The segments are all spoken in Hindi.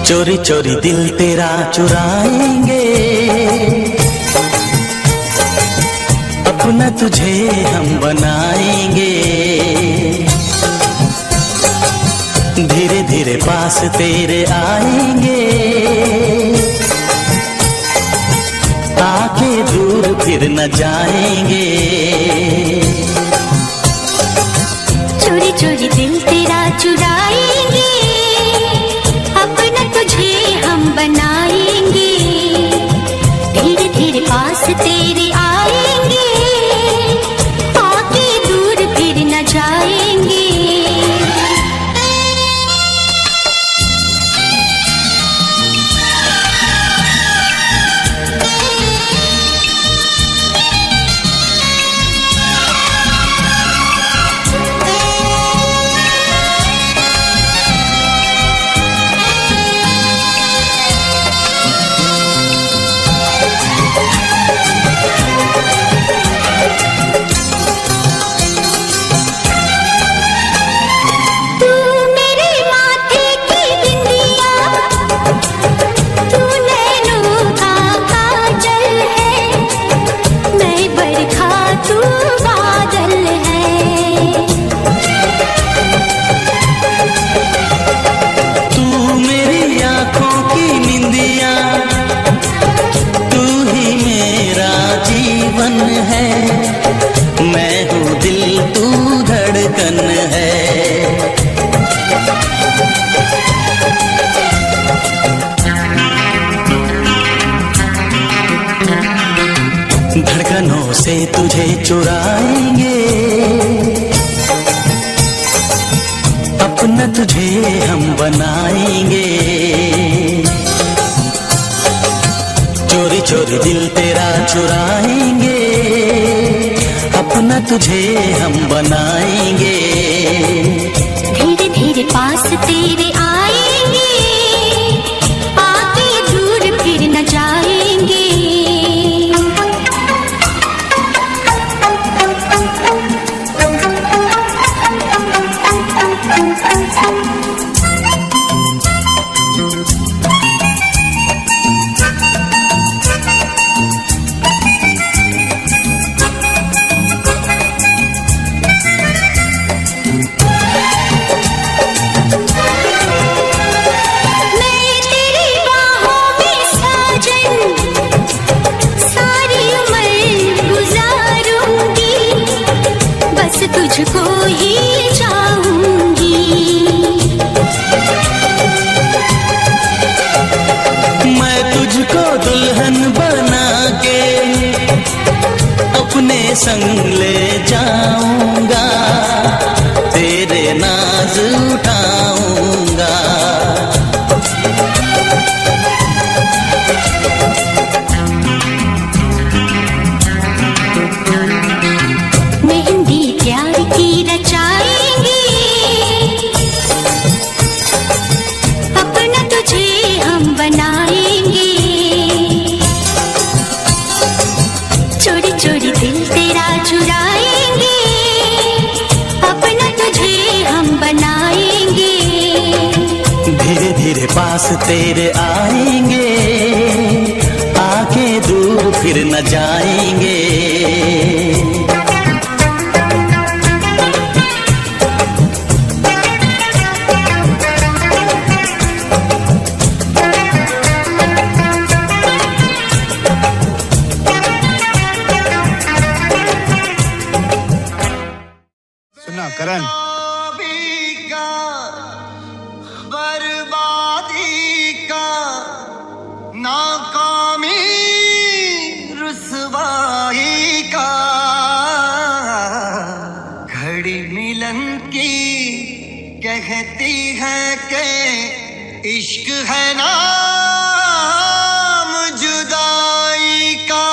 चोरी चोरी दिल तेरा चुराएंगे, अपना तुझे हम बनाएंगे। धीरे धीरे पास तेरे आएंगे, आके दूर फिर न जाएंगे। चोरी चोरी दिल तेरा चुराएंगे, अपना तुझे हम बनाएंगे। धीरे धीरे पास तेरे आएंगे, आके दूर फिर न जाएंगे। धड़कनों से तुझे चुराएंगे, अपना तुझे हम बनाएंगे। चोरी चोरी दिल तेरा चुराएंगे, अपना तुझे हम बनाएंगे। धीरे धीरे पास तेरे आएंगे, आके दूर फिर न जाएंगे। तुझको ही चाहूंगी, मैं तुझको दुल्हन बना के अपने संग ले जाऊंगा, तेरे नाज उठाऊंगा। चोरी दिल तेरा चुराएंगे, अपना तुझे हम बनाएंगे। धीरे धीरे पास तेरे आएंगे, आके दूर फिर न जाएंगे। करण बर्बादी का, नाकामी रुसवाई का, घड़ी मिलन की कहती है कि इश्क है नाम जुदाई का।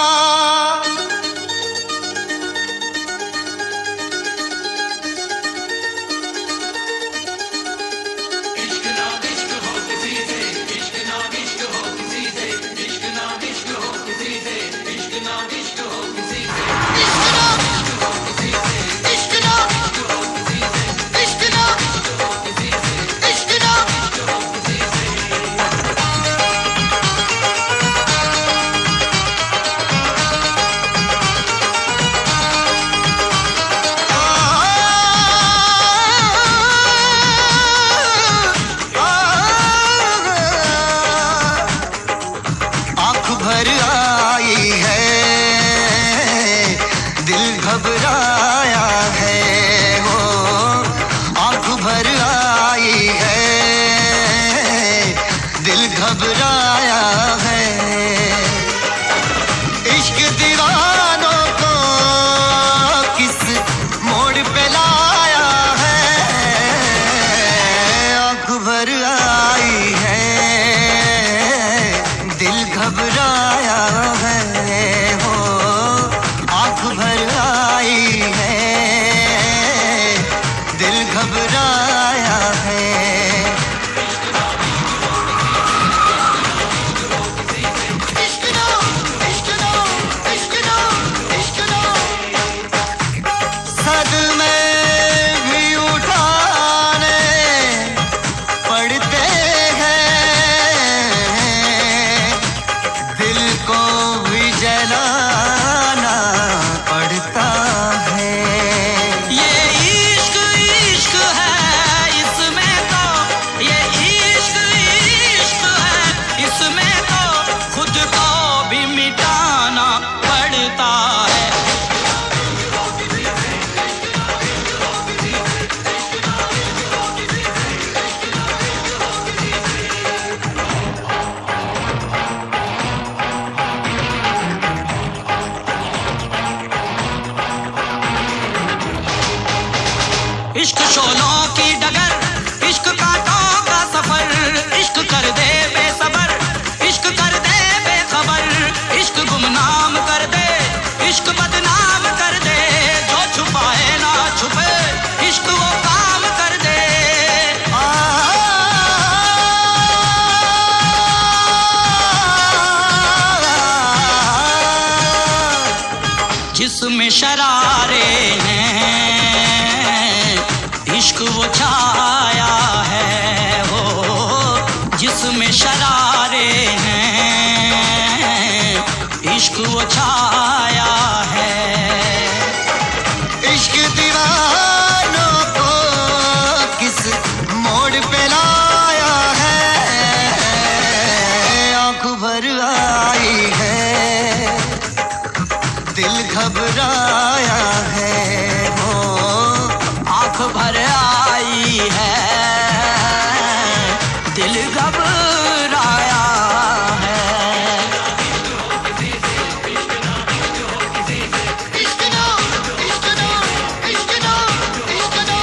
इश्क शोलों की डगर, इश्क कांटों का सफर, इश्क कर दे बेसबर, इश्क कर दे बेखबर, इश्क गुमनाम कर दे, इश्क बदनाम कर दे, जो छुपाए ना छुपे, इश्क वो काम कर दे। जिसमें शरारे हैं इश्क वो छाया है, हो जिसमें शरारे हैं इश्क वो छाया है। इश्क दीवानों को किस मोड़ पे लाया है, आंख भर आई है, दिल घबराया है, हो आंख भर आई है, दिल घबराया है। इश्क ना, इश्क ना, इश्क ना, इश्क ना।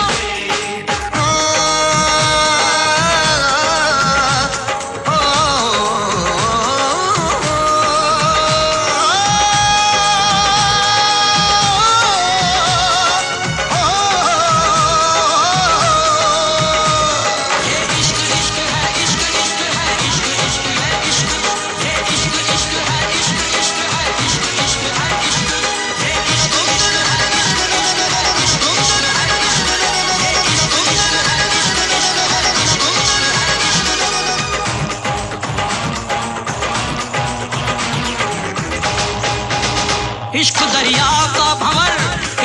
इश्क दरिया का भंवर,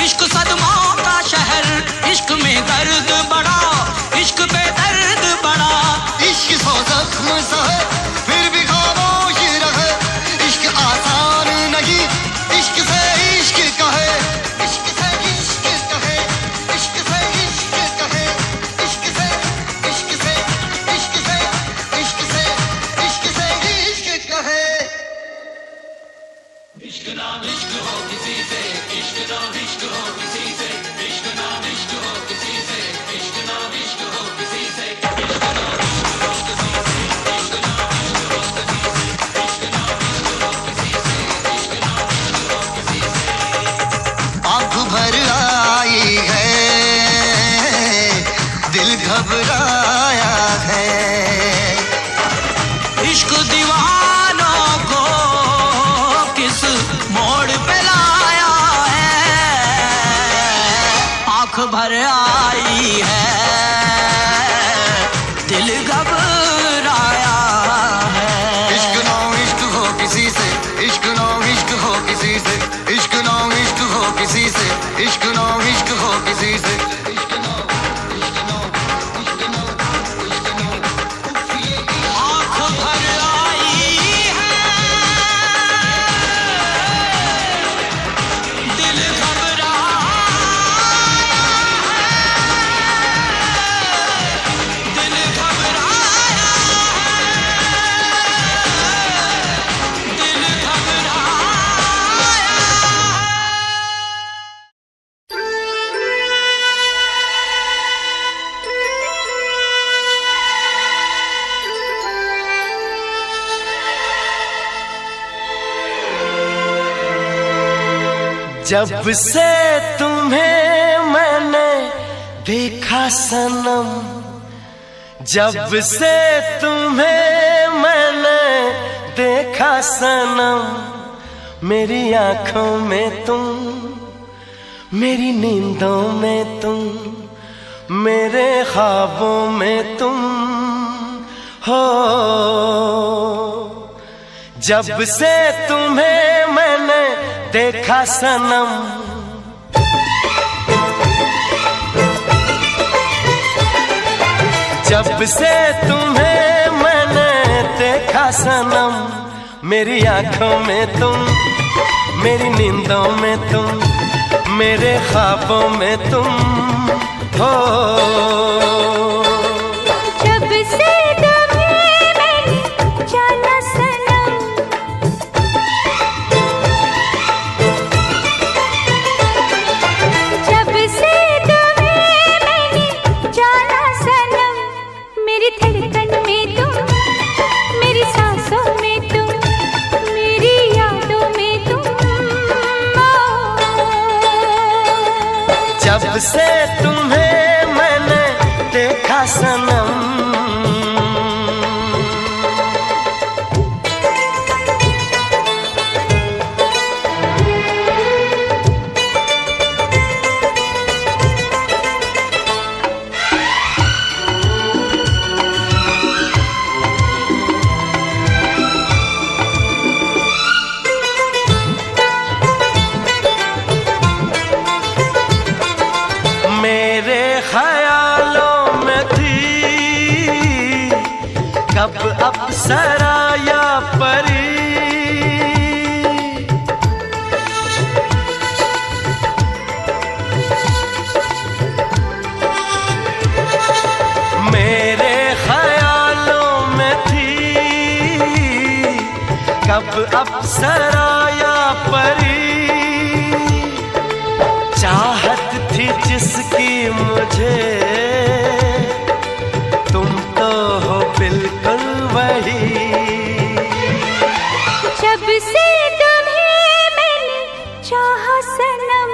इश्क सदमों का शहर, इश्क में दर्द बड़ा, इश्क पे दर्द बड़ा। इश्क सो जख्म सहे फिर भी खामोश रहे, इश्क आसान नहीं, इश्क से इश्क कहे, इश्क से इश्क कहे, इश्क से इश्क कहे, इश्क से इश्क से इश्क से इश्क से इश्क से इश्क कहे। इश्क नाम इश्क हो किसी से, इश्क नाम इश्क हो किसी से, इश्क नाम इश्क हो किसी से, इश्क नाम इश्क हो किसी से, इश्क नाम इश्क हो किसी से, इश्क नाम इश्क हो किसी से, इश्क नाम इश्क हो किसी से, इश्क नाम इश्क हो किसी से। आंख भर आई है, दिल घबराया है। इश्क दीवानों को किस मोड़ पे लाया है, आंख भर आई है, दिल घबराया है। इश्क ना इश्क हो किसी से, इश्क ना इश्क हो किसी से, इश्क ना इश्क हो किसी से, इश्क ना इश्क हो किसी से। आंख भर आई है, दिल घबराया है, दिल घबराया है, दिल घबराया जब से तुम्हें मैंने देखा सनम, जब से तुम्हें मैंने देखा सनम, मेरी आंखों में तुम, मेरी नींदों में तुम, मेरे ख्वाबों में तुम हो। जब से तुम्हें मैंने देखा सनम, जब से तुम्हें मैंने देखा सनम, मेरी आंखों में तुम, मेरी नींदों में तुम, मेरे ख्वाबों में तुम हो। जब से तुम्हें मैंने जाना सनम, जब से तुम्हें मैंने अप्सरा या परी, मेरे ख्यालों में थी कब अप्सरा या परी, चाहत थी जिसकी मुझे तुम तो हो बिल्कुल वही। जब से तुम्हें मैंने चाहा सनम,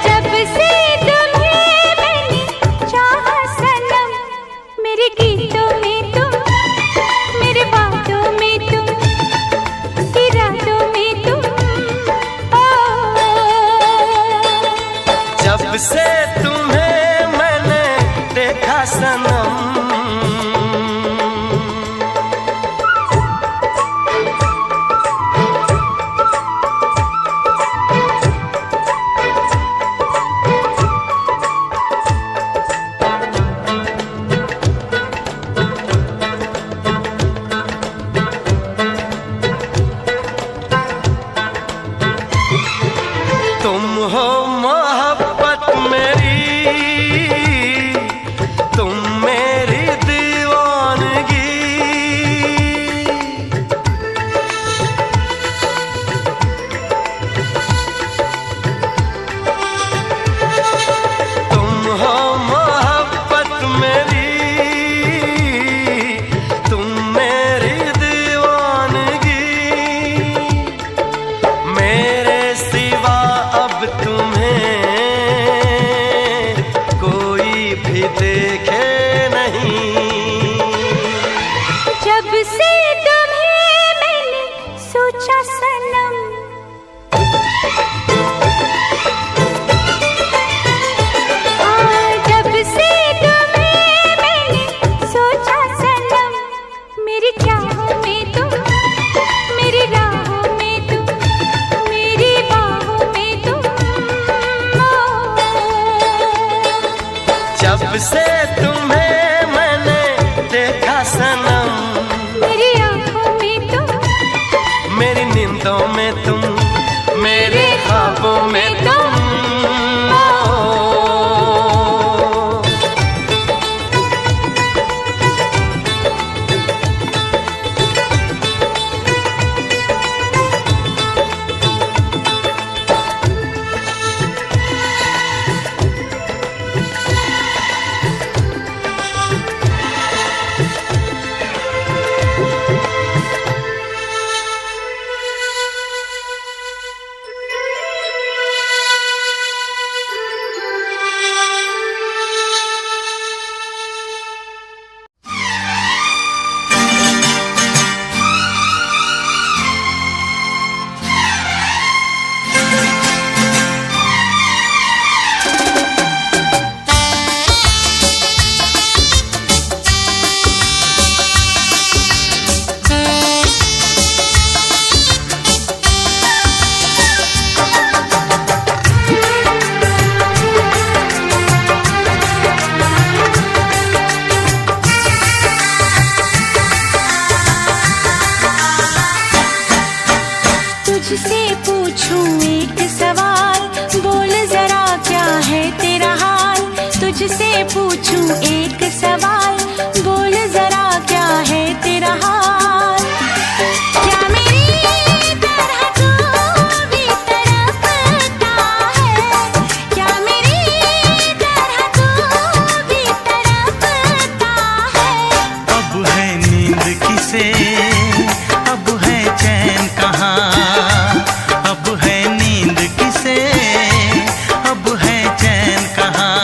जब से तुम्हें मैंने चाहा सनम, मेरे गीतों में तुम, मेरे बातों में तुम, इरादों में तुम, जब से तुम्हें मैंने देखा सनम, तुम हो मोहब्बत मेरी, तुम मेरी दीवानगी, तुम हो मोहब्बत मेरी, तुम मेरी दीवानगी, मेरे सिवा अब तुम्हें कोई भी देखे नहीं। जब से तुम्हें मैंने सोचा सनम, जब से तुम्हें मैंने सोचा सनम, मेरी चाहों में तुम, मेरी राहों में तुम, मेरी बाहों में तुम, जब से तुम्हें मैंने देखा सनम, मेरी आँखों में तुम, मेरी नींदों में तुम, मेरे ख्वाबों में तुम। तुझसे पूछूं एक सवाल, बोल जरा क्या है तेरा हाल। तुझसे पूछूं एक सवाल, बोल जरा क्या है तेरा हाल। क्या मेरी तरह तू भी तड़पता है, क्या मेरी तरह तू भी तड़पता है। अब है नींद किसे, अब है चैन कहाँ, अब है नींद किसे, अब है चैन कहाँ।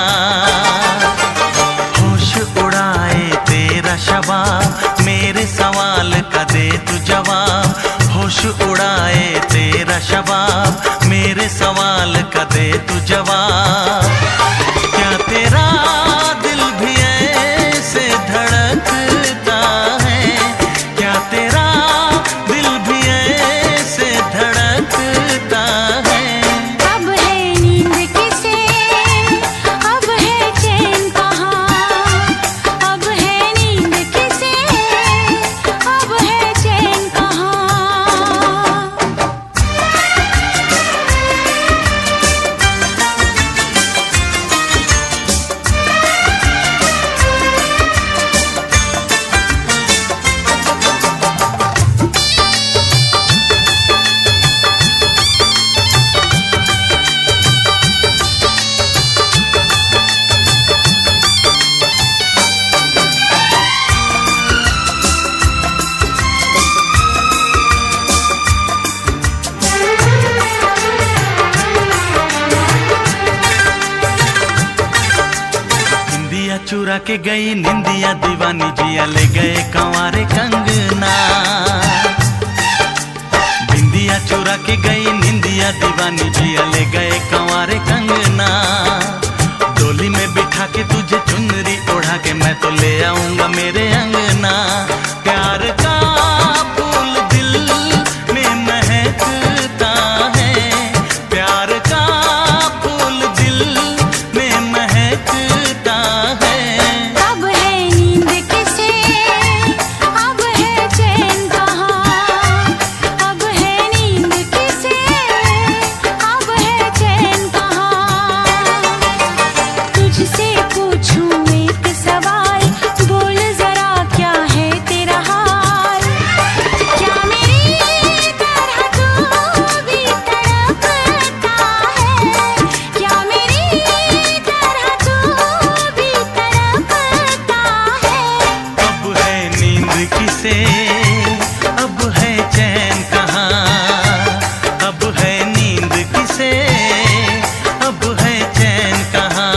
होश उड़ाए तेरा शबाब, मेरे सवाल का दे तू जवाब। होश उड़ाए तेरा शबाब, मेरे सवाल का दे तू जवाब। क्या तेरा दिल भी ऐसे धड़कता है, क्या तेरा दिल भी ऐसे धड़कता है। अब है नींद किसे, अब है चैन चुरा के गई निंदिया दीवानी जिया ले गए कंवारे कंगना। बिंदिया चुरा के गई निंदिया दीवानी जिया ले गए कंवारे कंगना। डोली में बिठा के तुझे चुनरी ओढ़ा के मैं तो ले आऊंगा मेरे अंगना। प्यार का फूल दिल में महकता है, प्यार का फूल दिल में महकता है। अब है नींद किसे, अब है चैन कहाँ। अब है नींद किसे, अब है चैन कहाँ। तुझसे पूछूं एक सवाल, बोल जरा क्या है तेरा हाल। क्या मेरी तरह तू भी तड़पता है, क्या मेरी तरह तू भी तड़पता है। अब है नींद किसे, अब है चैन कहाँ। अब है नींद किसे, अब है चैन कहाँ।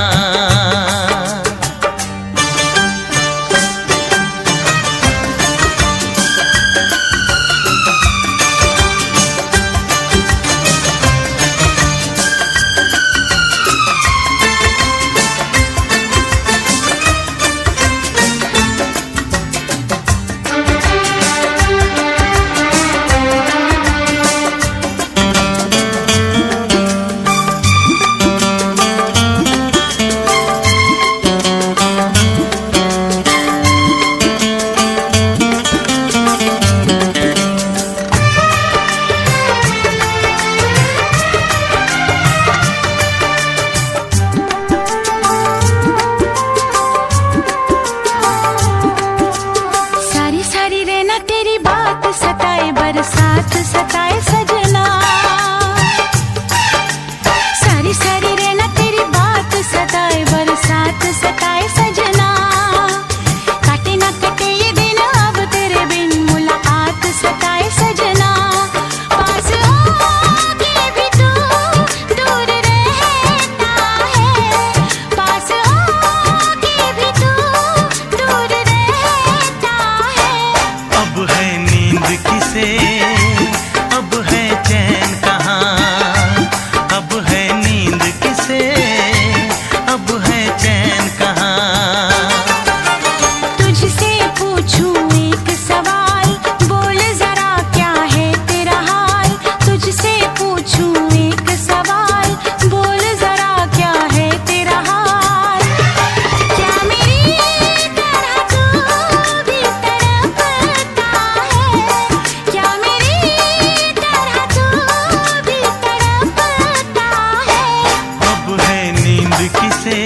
सारी सारी रहना तेरी बात सताए, बरसात सताए सजना। सारी सारी रहना तेरी बात सताए, बरसात सताए सजना। काटे ना कटे ये दिन अब तेरे बिन, मुलाकात सताए सजना। पास आके भी तू दूर रहता है, पास आके भी तू दूर रहता है। अब है नींद किसे, अब है चैन कहाँ। अब है नींद किसे, अब है चैन कहाँ। तुझसे पूछूं एक सवाल, बोल जरा क्या है तेरा हाल। तुझसे पूछूं एक सवाल, बोल जरा क्या है तेरा हाल। क्या मेरी तरह तू भी तड़पता है, क्या मेरी तरह तू भी तड़पता है। अब है नींद किसे,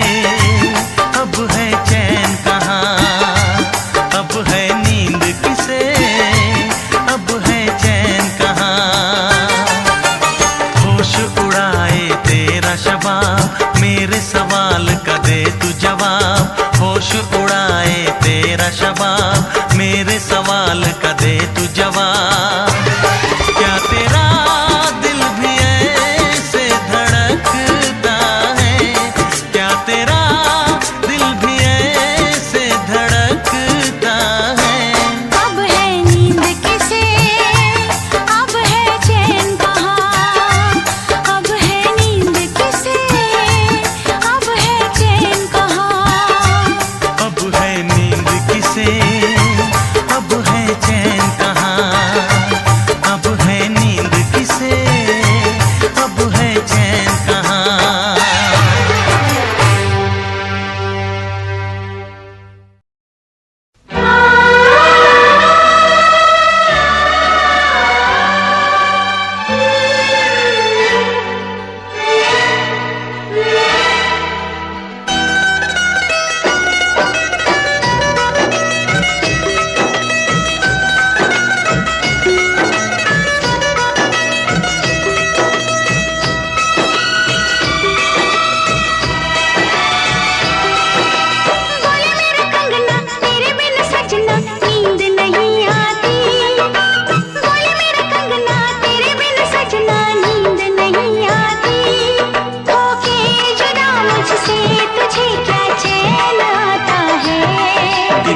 अब है चैन कहाँ। अब है नींद किसे, अब है चैन कहाँ। होश उड़ाए तेरा शबाब, मेरे सवाल का दे तू जवाब। होश उड़ाए तेरा शबाब, मेरे सवाल का दे तू जवाब। क्या तेरा दिल भी ऐसे धड़कता है, क्या तेरा दिल भी ऐसे धड़कता है। अब है नींद किसे, अब है चैन कहाँ। अब है नींद किसे, अब है चैन कहाँ। अब है नींद किसे, अब है चैन कहाँ। अब है नींद किसे, अब है चैन कहाँ।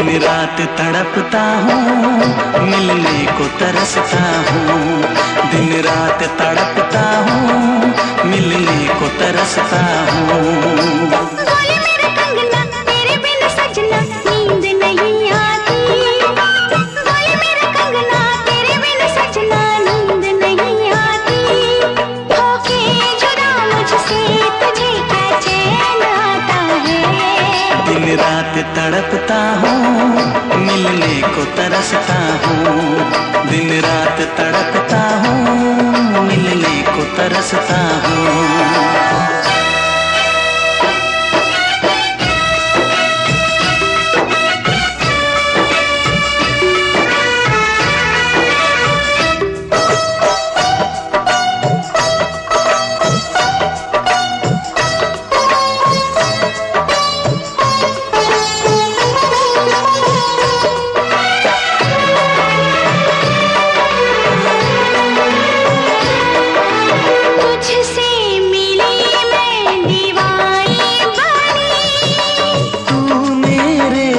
दिन रात तड़पता हूँ, मिलने को तरसता हूँ। दिन रात तड़पता हूँ, मिलने को तरसता हूँ। बोले मेरा कंगना तेरे बिन सजना नींद नहीं आती। बोले मेरा कंगना तेरे बिन सजना नींद नहीं आती। होके जुदा मुझसे तुझे क्या चैन आता है। दिन रात तड़पता हूँ, मिलने को तरसता हूँ। दिन रात तड़पता हूँ, मिलने को तरसता हूँ।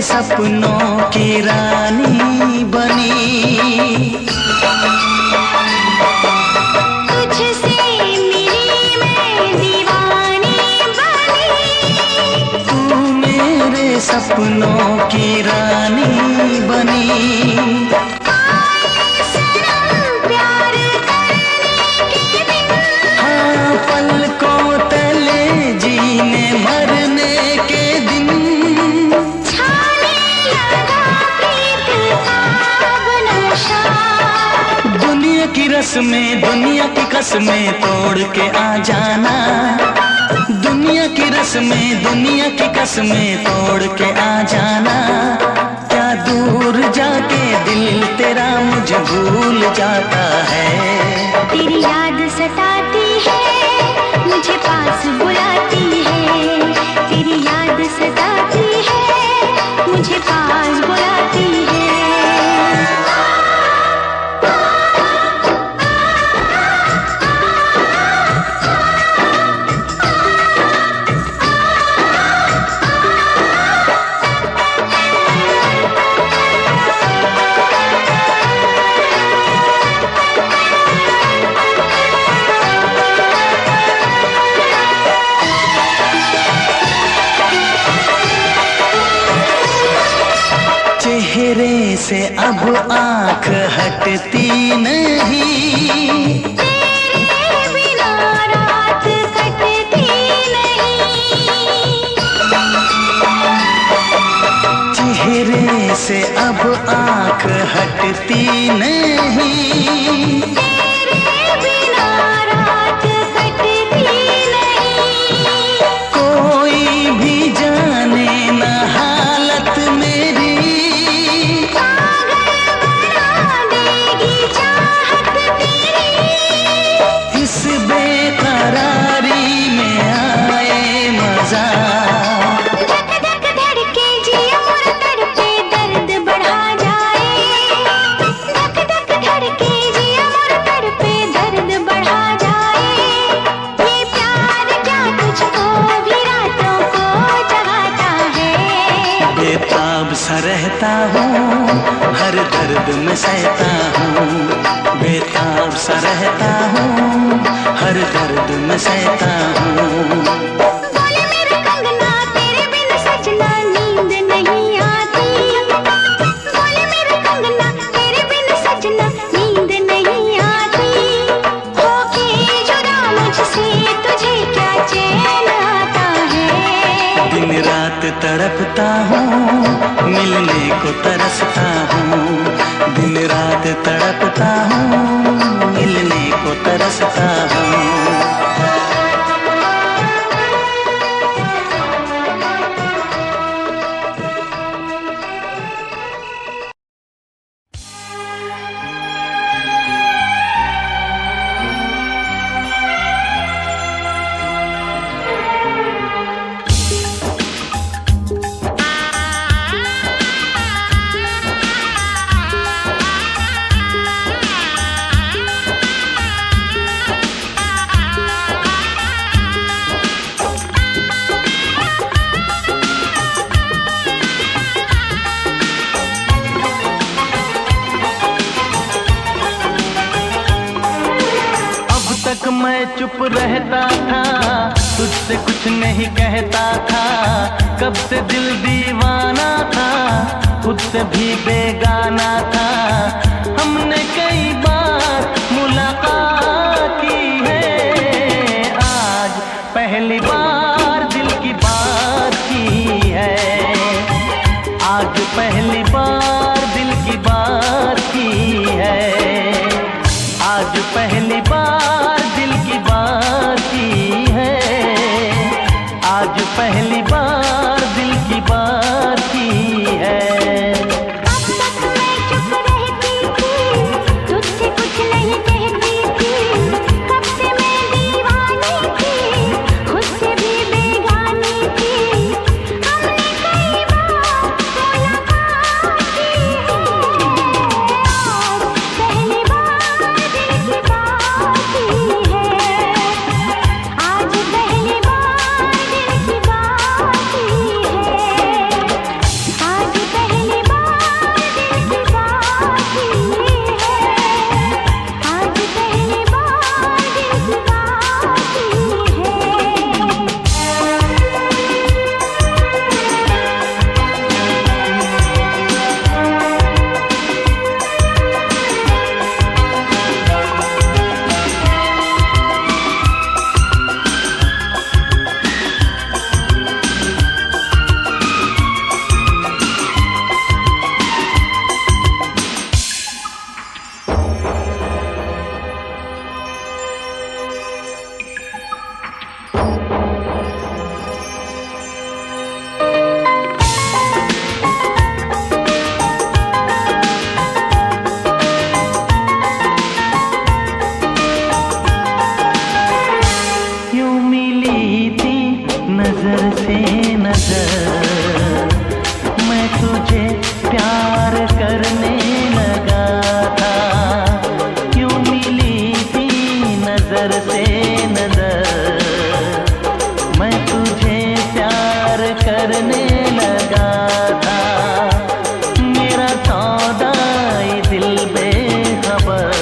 सपनों की रानी बनी। तुझसे मिली मैं दीवानी बनी। तू मेरे सपनों की रानी बनी। प्यार करने के दिन हाँ पलकों तले जीने मरने के दिन। दुनिया की रस्में दुनिया की कसमें तोड़ के आ जाना। दुनिया की रस्में दुनिया की कसमें तोड़ के आ जाना। क्या दूर जाके दिल तेरा मुझे भूल जाता है। तेरी याद सताती है मुझे पास बुलाती है। तेरी याद सताती है मुझे पास बुलाती है। चेहरे से अब आंख हटती नहीं। तेरे बिना रात कटती नहीं। चेहरे से अब आंख हटती नहीं। तेरे बिना रात कटती नहीं। कोई भी जाने न हालत मेरी। इस बेकरारी में आए मजा। धक धक धड़के जिया मोर तड़पे दर्द बढ़ा जाए। धक धक धड़के जिया मोर तड़पे दर्द बढ़ा जाए। ये प्यार क्या तुझको भी रातों को जगाता है। बेताब सा रहता हूँ हर दर्द में सहता हूँ। बेताब सा रहता हूँ हर दर्द में सहता हूँ। बोले मेरा कंगना तेरे बिन सजना नींद नहीं आती। बोले मेरा कंगना तेरे बिन सजना नींद नहीं आती। होके जुदा मुझसे तुझे क्या चैन आता है। दिन रात तड़पता हूँ, मिलने को तरसता हूँ। दिन रात तड़पता हूँ, मिलने को तरसता हूँ। मैं चुप रहता था, तुझसे कुछ नहीं कहता था, कब से दिल दीवाना था, खुद से भी बेगाना था। हमने कई बार मुलाकात की है, आज पहली बार दिल की बात की है, आज पहली बार दिल की बात की है, आज पहली बार दिल की बात की है, आज पहली बार दिल की बात की है। अब तक मैं चुप रहती थी, तुझसे कुछ नहीं कहती थी, कब से मैं दीवानी थी, खुद से भी बेगानी थी। हमने कई बार मुलाकात की है, आज पहली बार दिल की बात की है, आज पहली बार दिल की बात की है, आज पहली बार दिल की बात की है, आज पहली बार दिल की यूं मिली थी नजर से नजर, मैं तुझे प्यार करने लगा था। यूं मिली थी नजर से नजर, मैं तुझे प्यार करने लगा था। मेरा सौदाई दिल बेखबर,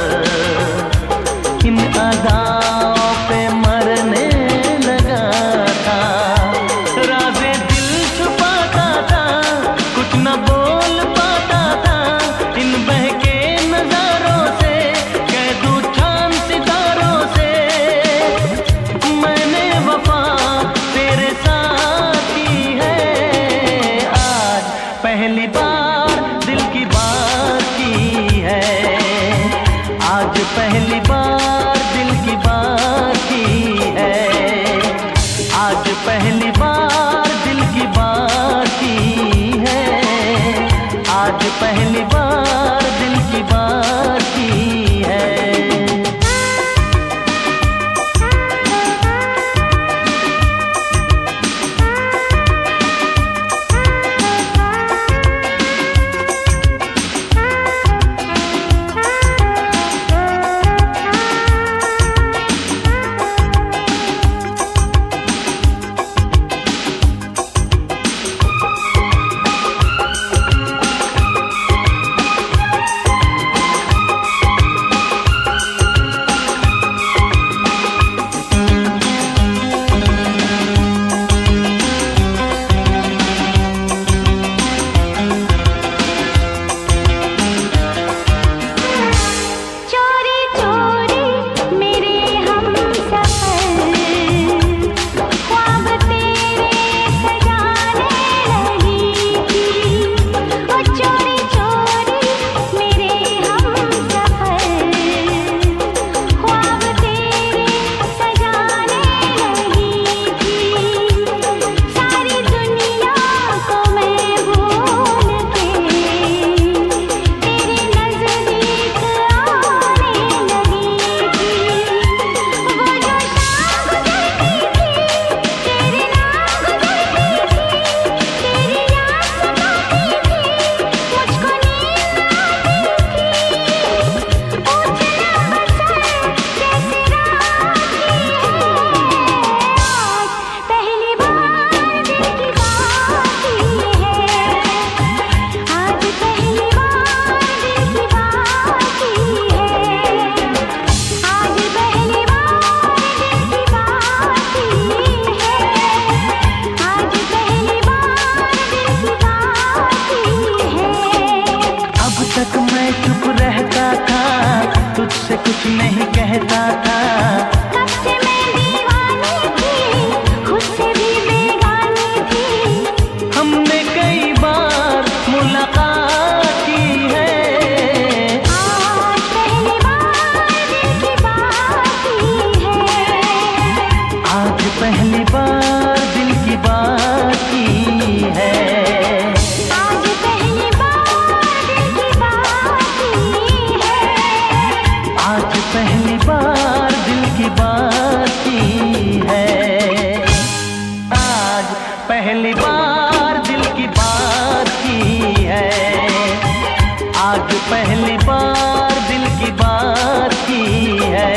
इन अदाओं पे मरने लगा था। राज़े दिल छुपाता था, कुछ न बोल पाता था, इन बहके नजारों से कह दूं चांद सितारों से, मैंने वफा तेरे साथ की है। आज पहली बार दिल की बात की है, आज पहली बार दिल की बात की है, आज पहली बार दिल की बात की है, आज पहली बार दिल की बात की है। कुछ नहीं कहता था। कब से मैं दीवानी थी, खुद से भी बेगानी थी। हमने कई बार मुलाकात की है। आज पहली बार दिल की बात की है। आज पहली बार दिल की बात की है। आज पहली बार दिल की बात की है। आज पहली बार दिल की बात की है। आज पहली बार दिल की बात की है। आज पहली बार दिल की बात की है।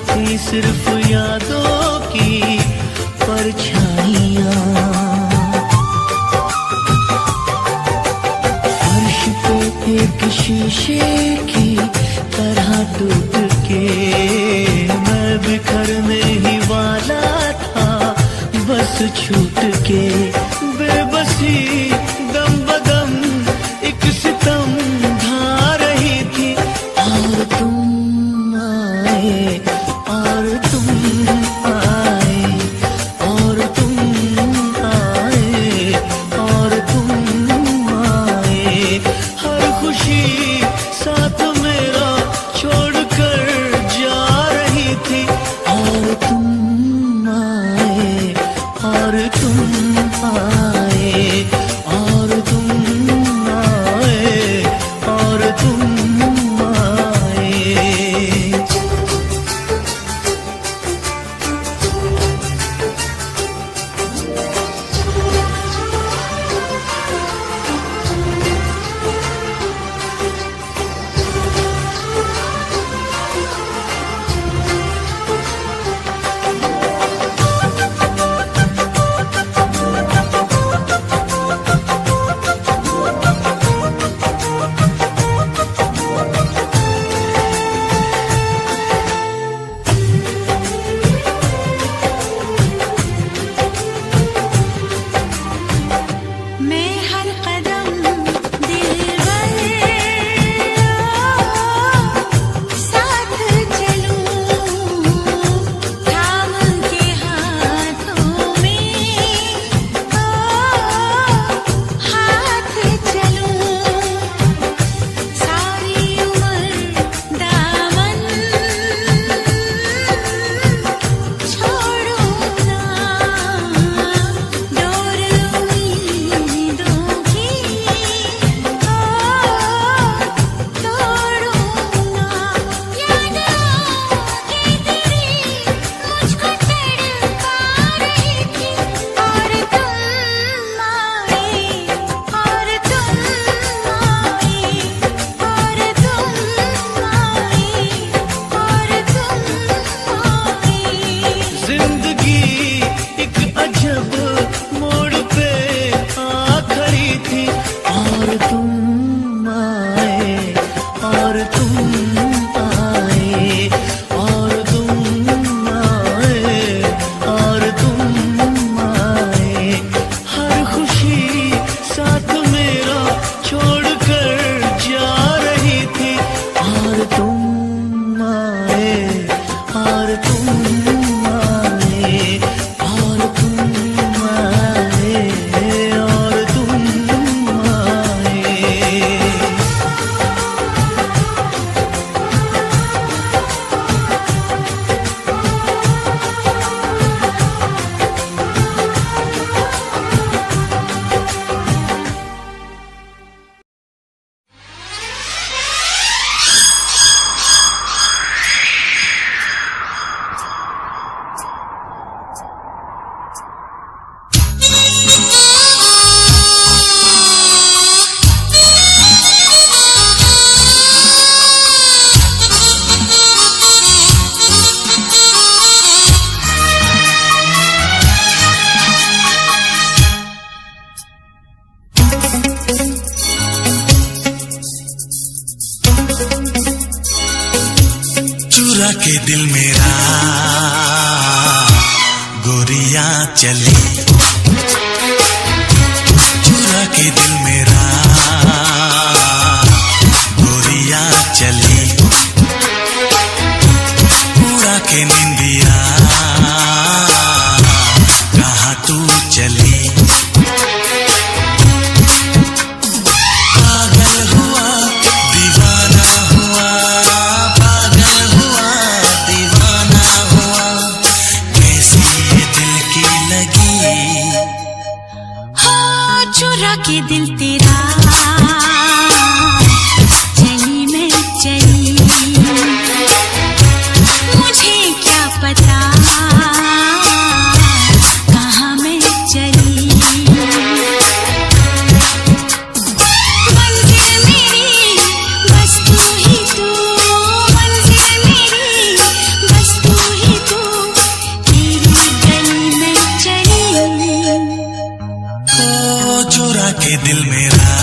थी सिर्फ यादों की परछाइयाँ। फर्श पे एक शीशे की तरह टूट के मैं बिखरने ही वाला था, बस छूट के बेबसी दम बदम एक सितम ढा रही थी। और तुम आए और तुम आए और तुम आए और तुम आए, हर खुशी साथ मेरा छोड़कर जा रही थी। और तुम आए और तुम आए तुम आए, और तुम आए, और तुम आए। चुरा के दिल मेरा गोरिया चली, चुरा के दिल मेरा गोरिया चली, उड़ा के निंदिया कहाँ तू चली। पागल हुआ दीवाना हुआ, पागल हुआ दीवाना हुआ, कैसी ये दिल की लगी। हाँ चुरा के दिल तेरा चली मैं चली, मुझे क्या पता कहाँ मैं चली। मंजिल मेरी बस तू ही तू, मंजिल मेरी बस तू ही तू, तेरी गली में चली। ओ चुरा के दिल मेरा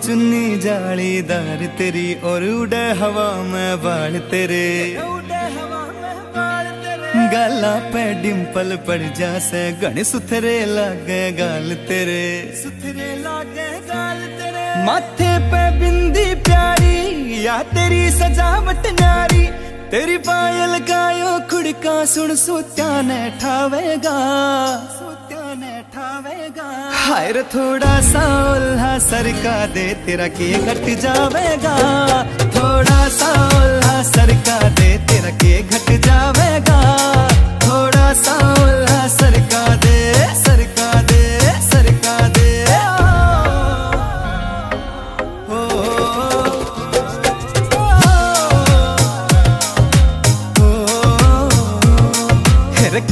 चुन्नी जालीदार तेरी और उड़े हवा में बाल तेरे, गाला पे डिम्पल पड़ जासे गण सुथरे लागे गाल तेरे, सुथरे लागे गाल तेरे। माथे पे बिंदी प्यारी या तेरी सजावट न्यारी, तेरी पायल गायो खुड़का सुन सूत्या ने ठावेगा, सूत्या ने ठावेगा। हाय रे थोड़ा सा उल्हा सरका दे तेरा के घट जावेगा, थोड़ा सा उल्हा सरका दे तेरा के घट जावेगा, थोड़ा सा उल्हा सरका दे, सरका दे, सरका दे।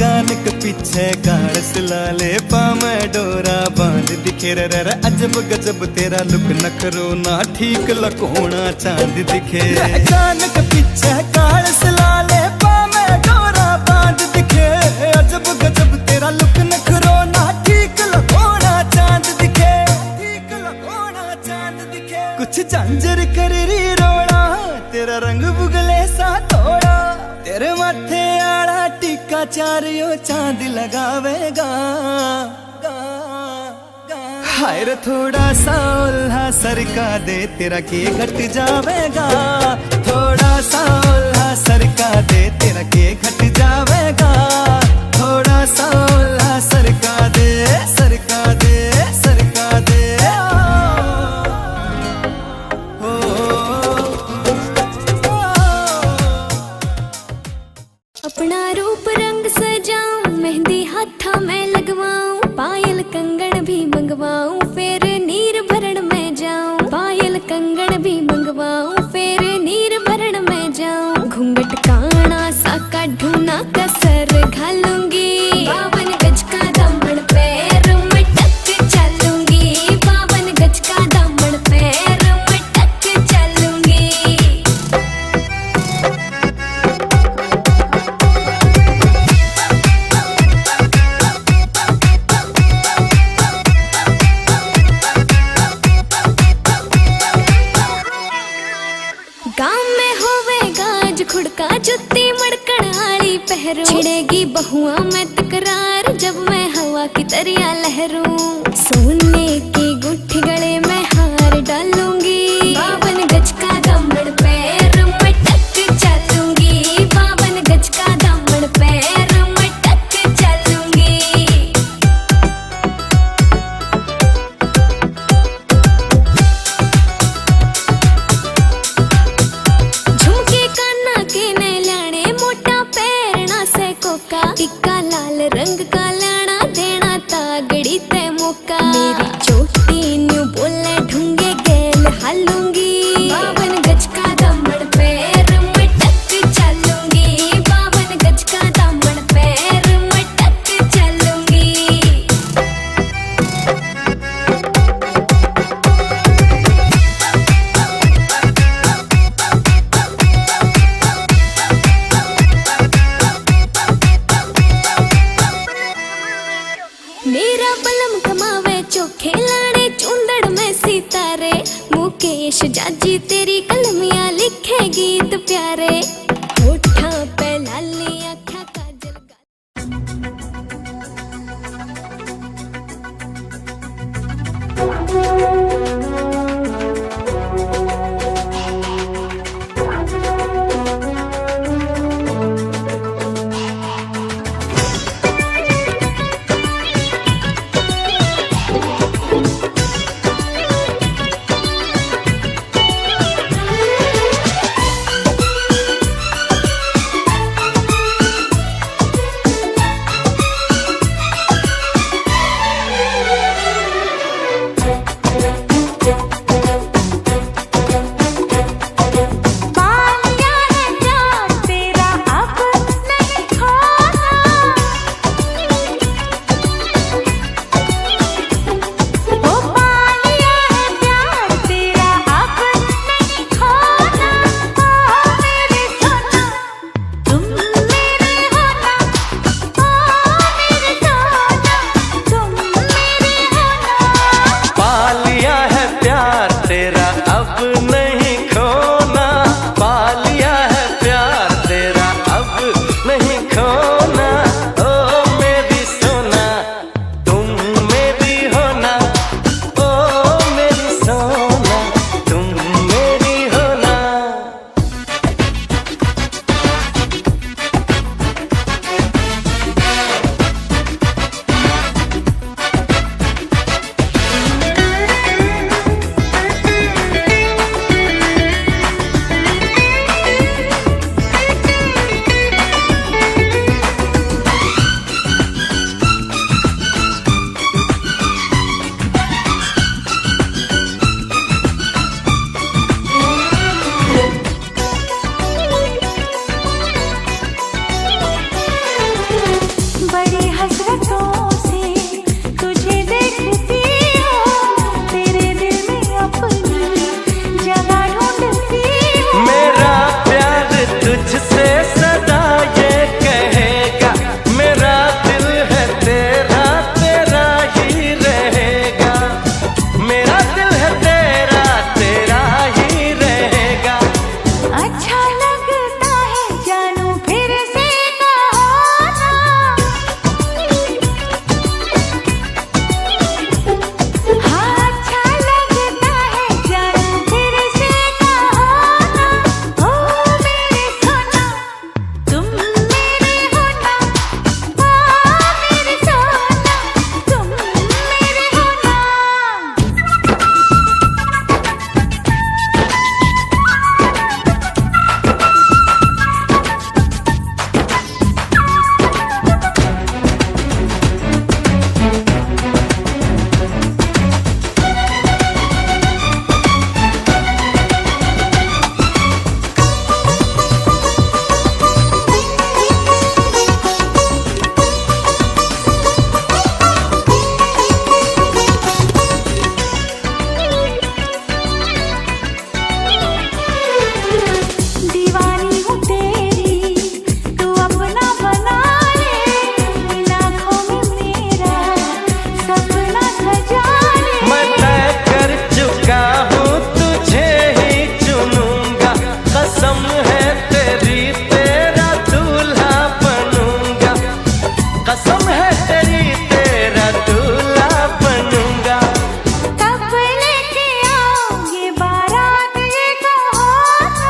कान के पीछे गाड़स लाले पामे डोरा बांध दिखे रे रे अजब गजब तेरा लुक नखरो ना ठीक लकोना चांद दिखे। कान के पीछे गाड़स लाले पामे डोरा बांध दिखे, अजब गजब तेरा लुक नखरो ना ठीक लकोना चांद दिखे, ठीक लकोना चांद दिखे। कुछ झांझर कर री रोड़ा तेरा रंग बुगले सा थोड़ा, तेरे माथे आड़ा टीका चारियो चांद लगावेगा। हाय रे थोड़ा सा उल्हा सरका दे तेरा के घट जावेगा, थोड़ा सा उल्हा सरका दे तेरा के घट जावेगा, थोड़ा सा उल्हा सरका दे, सरका दे, सरका दे। अपना रूप रंग सजाऊं, मेहंदी हाथा में लगवाऊं, पायल कंगन भी मंगवाऊं, फिर नीर भरण में जाऊं, पायल कंगन भी मंगवाऊं, फिर नीर भरण में जाऊं। घूंघट काना सा काढूं कसर घालूंगी, 52 गज का दामन पैर में टक चलूंगी, 52 गज का दामन पैर में टक चलूंगी। गाँव में होवेगा आज खुड़का जुत्ती मड़कण आली पहरू, छिड़ेगी बहुआ में तकरार जब मैं हवा की तरिया लहरूं। सोने की गुट्ठी गले में हार डालूंगी, 52 गज का दामन पैर में टक चलूंगी, 52 गज का दामन पैर में टक चलूंगी। झुमके काना के ने लाने मोटा पैरना से कोका, टिक्का लाल रंग का लाना देना तागड़ी ते मौका। मेरी चोटी न्यू बोले ढूंगे गेल हालूंगी, 52 गज का दामन पैर में टक चलूंगी, 52 गज का दामन पैर में टक चलूंगी। मेरा बलम कमावे चोखे लाड़े चुंदड़ में सितारे, मुकेश जाजी तेरी कलमियां लिखे गीत प्यारे, होठा पे लाली आँखा काजल खोना। ओ मेरी सोना तुम मेरी होना, ओ मेरी सोना तुम मेरी होना। बड़ी हसरतों से तुझे देखती हूँ, तेरे दिल में अपनी जगह ढूंढती हूँ। मेरा प्यार तुझसे सदा ये कहेगा, मेरा दिल है तेरा तेरा ही रहेगा। मेरा दिल है तेरा तेरा ही रहेगा। अच्छा लगता है जानू फिर से कहो ना, हाँ अच्छा लगता है जानू फिर से कहो ना। ओ मेरे सोना तुम मेरे होना, ओ मेरे सोना तुम मेरे होना। दीवानी हूँ तेरी तू अपना बना ले, इन आँखों में मेरा सपना सजा ले। मैं तय कर चुका हूँ तुझे ही चुनूंगा, कसम है तेरी तेरा दूल्हा बनूंगा। कसम है तेरी तेरा दूल्हा बनूंगा। कब लेके आओगे बारात ये कहो ना,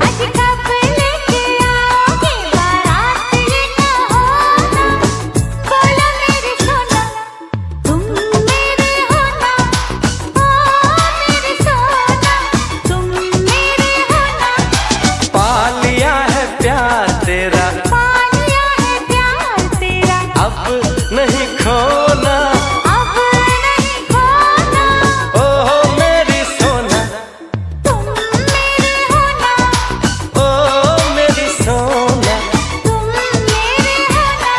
आज कब लेके आओगे बारात ये कहो ना। बोलो मेरे सोना तुम मेरे होना, ओ मेरे सोना तुम मेरे होना। पा लिया है प्यार तेरा, पा लिया है प्यार तेरा, अब नहीं खोना। अब नहीं खोना। ओ मेरी सोना तुम मेरे होना, ओ मेरी सोना। तुम मेरे होना।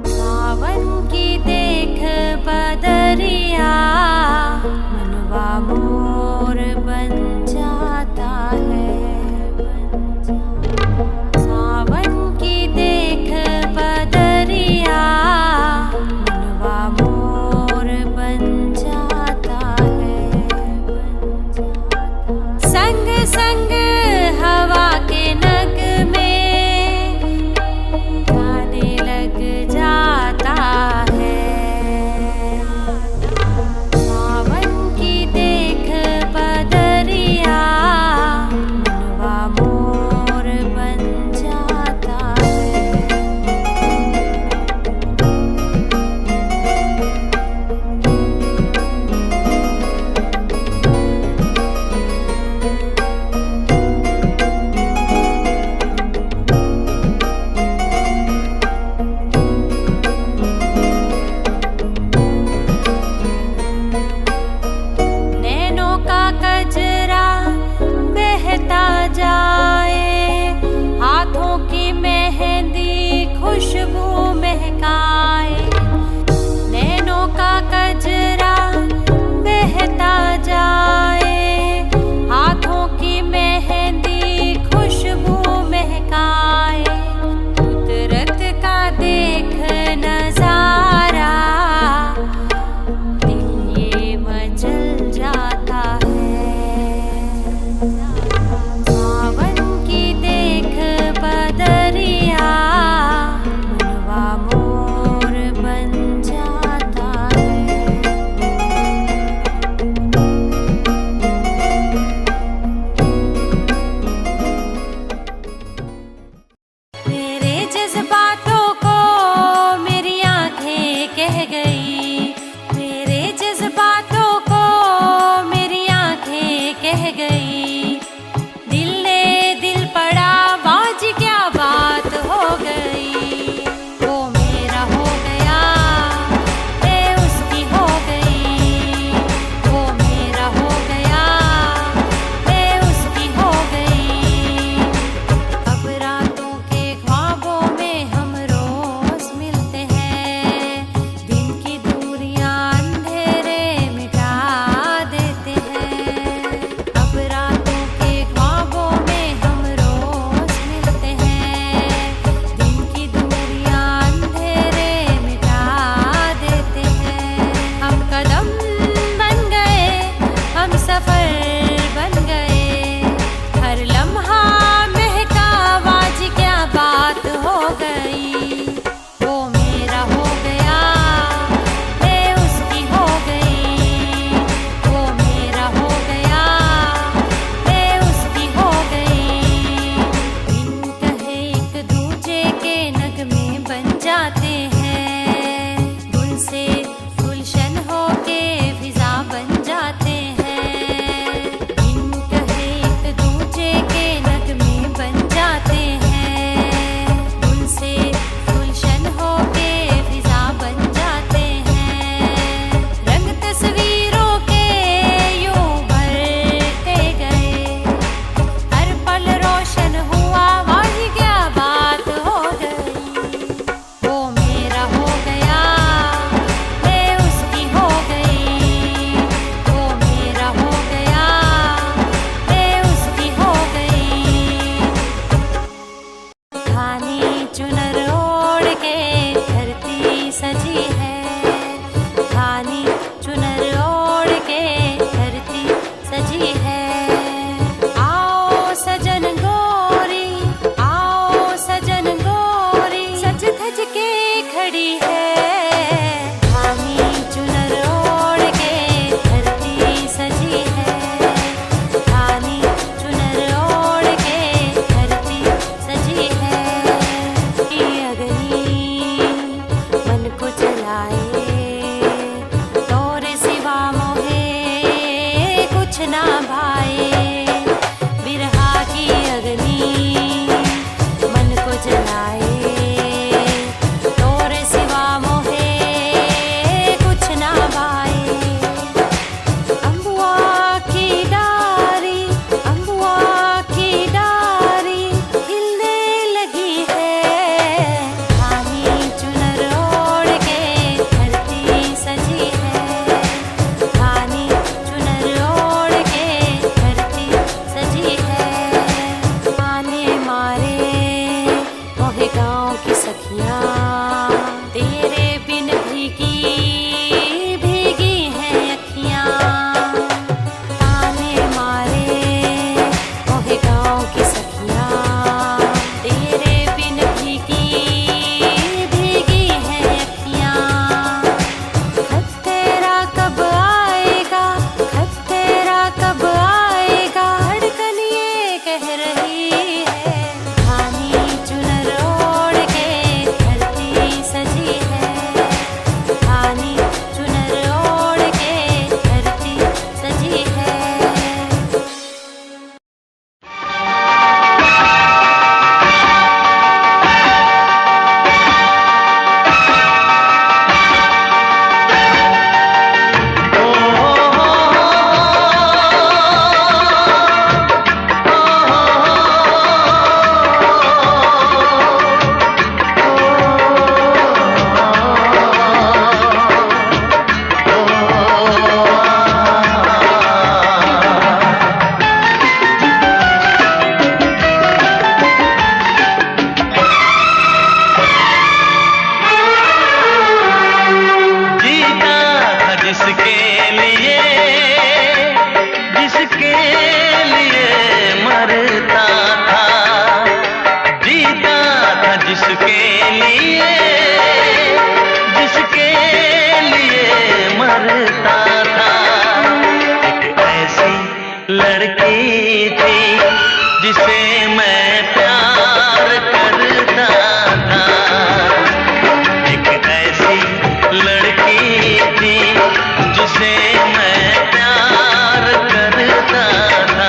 सावन की देख बदरिया, मनवा मोर बन जाता है। सावन की देख बदरिया, मनवा मोर बन जाता है। संग संग हवा के नग में गाने लग जाता है। सावन की देख बदरिया, मनवा मोर बन जाता है। गई। दिल ने दिल पड़ा बाज क्या बात हो गई। वो मेरा हो गया मैं उसकी हो गई। वो मेरा हो गया मैं उसकी हो गई। अब रातों के ख्वाबों में हम रोज मिलते हैं। दिन की दूरियां अंधेरे मिटा देते हैं। अब रातों के ख्वाबों में हम रोज मिलते हैं। दिन की दूरियां अंधेरे मिटा देते हैं। हम कदम बन गए, हम सफर बन गए। हर लम्हा महका आज क्या बात हो गई। वो मेरा हो गया मैं उसकी हो गई। वो मेरा हो गया मैं उसकी हो गई। बिन कहे एक दूजे के नगमे बन जाते हैं। गुल से गुलशन होके फिजा बन जाते हैं। बिन कहे एक दूजे के नगमे बन जाते हैं। गुल से गुलशन होके फिजा बन जाते हैं। रंग तस्वीरों के यूं भरते गए। हर पल रोशन हुआ आज क्या बात हो गई। वो मेरा हो गया मैं उसकी हो गई। वो मेरा हो गया मैं उसकी हो गई। धानी चुनर ओढ़ के धरती सजी है। धानी चुनर ओढ़ के धरती सजी है। आओ सजन गोरी, आओ सजन गोरी, सज धज के खड़ी है। धानी चुनर ओढ़ के धरती सजी है। धानी चुनर ओढ़ के धरती सजी है। अगनी मन को चलाए तोरे सिवा मोहे कुछ ना भाए। बिरहा की अग्नि मन को जलाए तोरे सिवा मोहे कुछ ना भाए। अम्बुआ की डारी, अम्बुआ की डारी खिलने लगी है। धानी चुनर ओढ़ के धरती सजी है। धानी चुनर ओढ़ के धरती सजी है। आने मारे मोहे गाँव की सखियाँ तेरे बिन भीगी भीगी हैं अखियाँ। ताने मारे मोहे गाँव की सखियाँ तेरे बिन भीगी भीगी हैं अखियाँ। खत तेरा कब आएगा, खत तेरा कब आएगा, धड़कन ये कह रही है। धानी चुनर ओढ़ के धरती सजी है। धानी चुनर ओढ़ के धरती सजी है। जीता था जिसके लिए, जिसके लिए मरता था। जीता था जिसके लिए, जिसके लिए मरता था। एक ऐसी लड़की थी जिसे मैं प्यार करता था। एक ऐसी लड़की थी जिसे मैं प्यार करता था।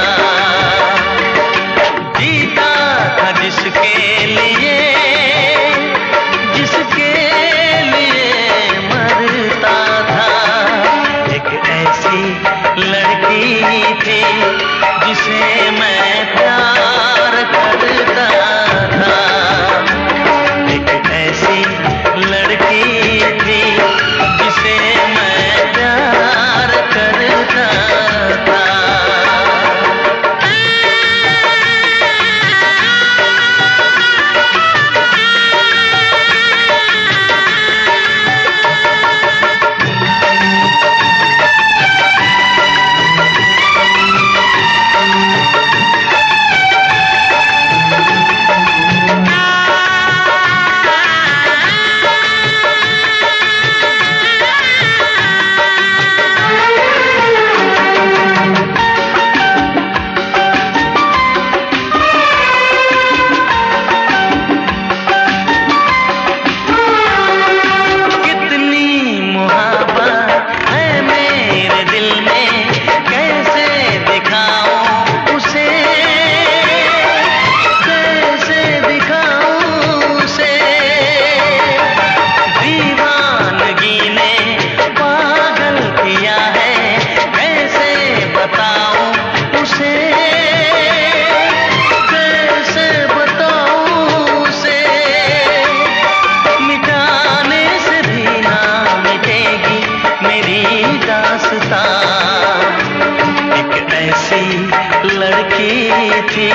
थी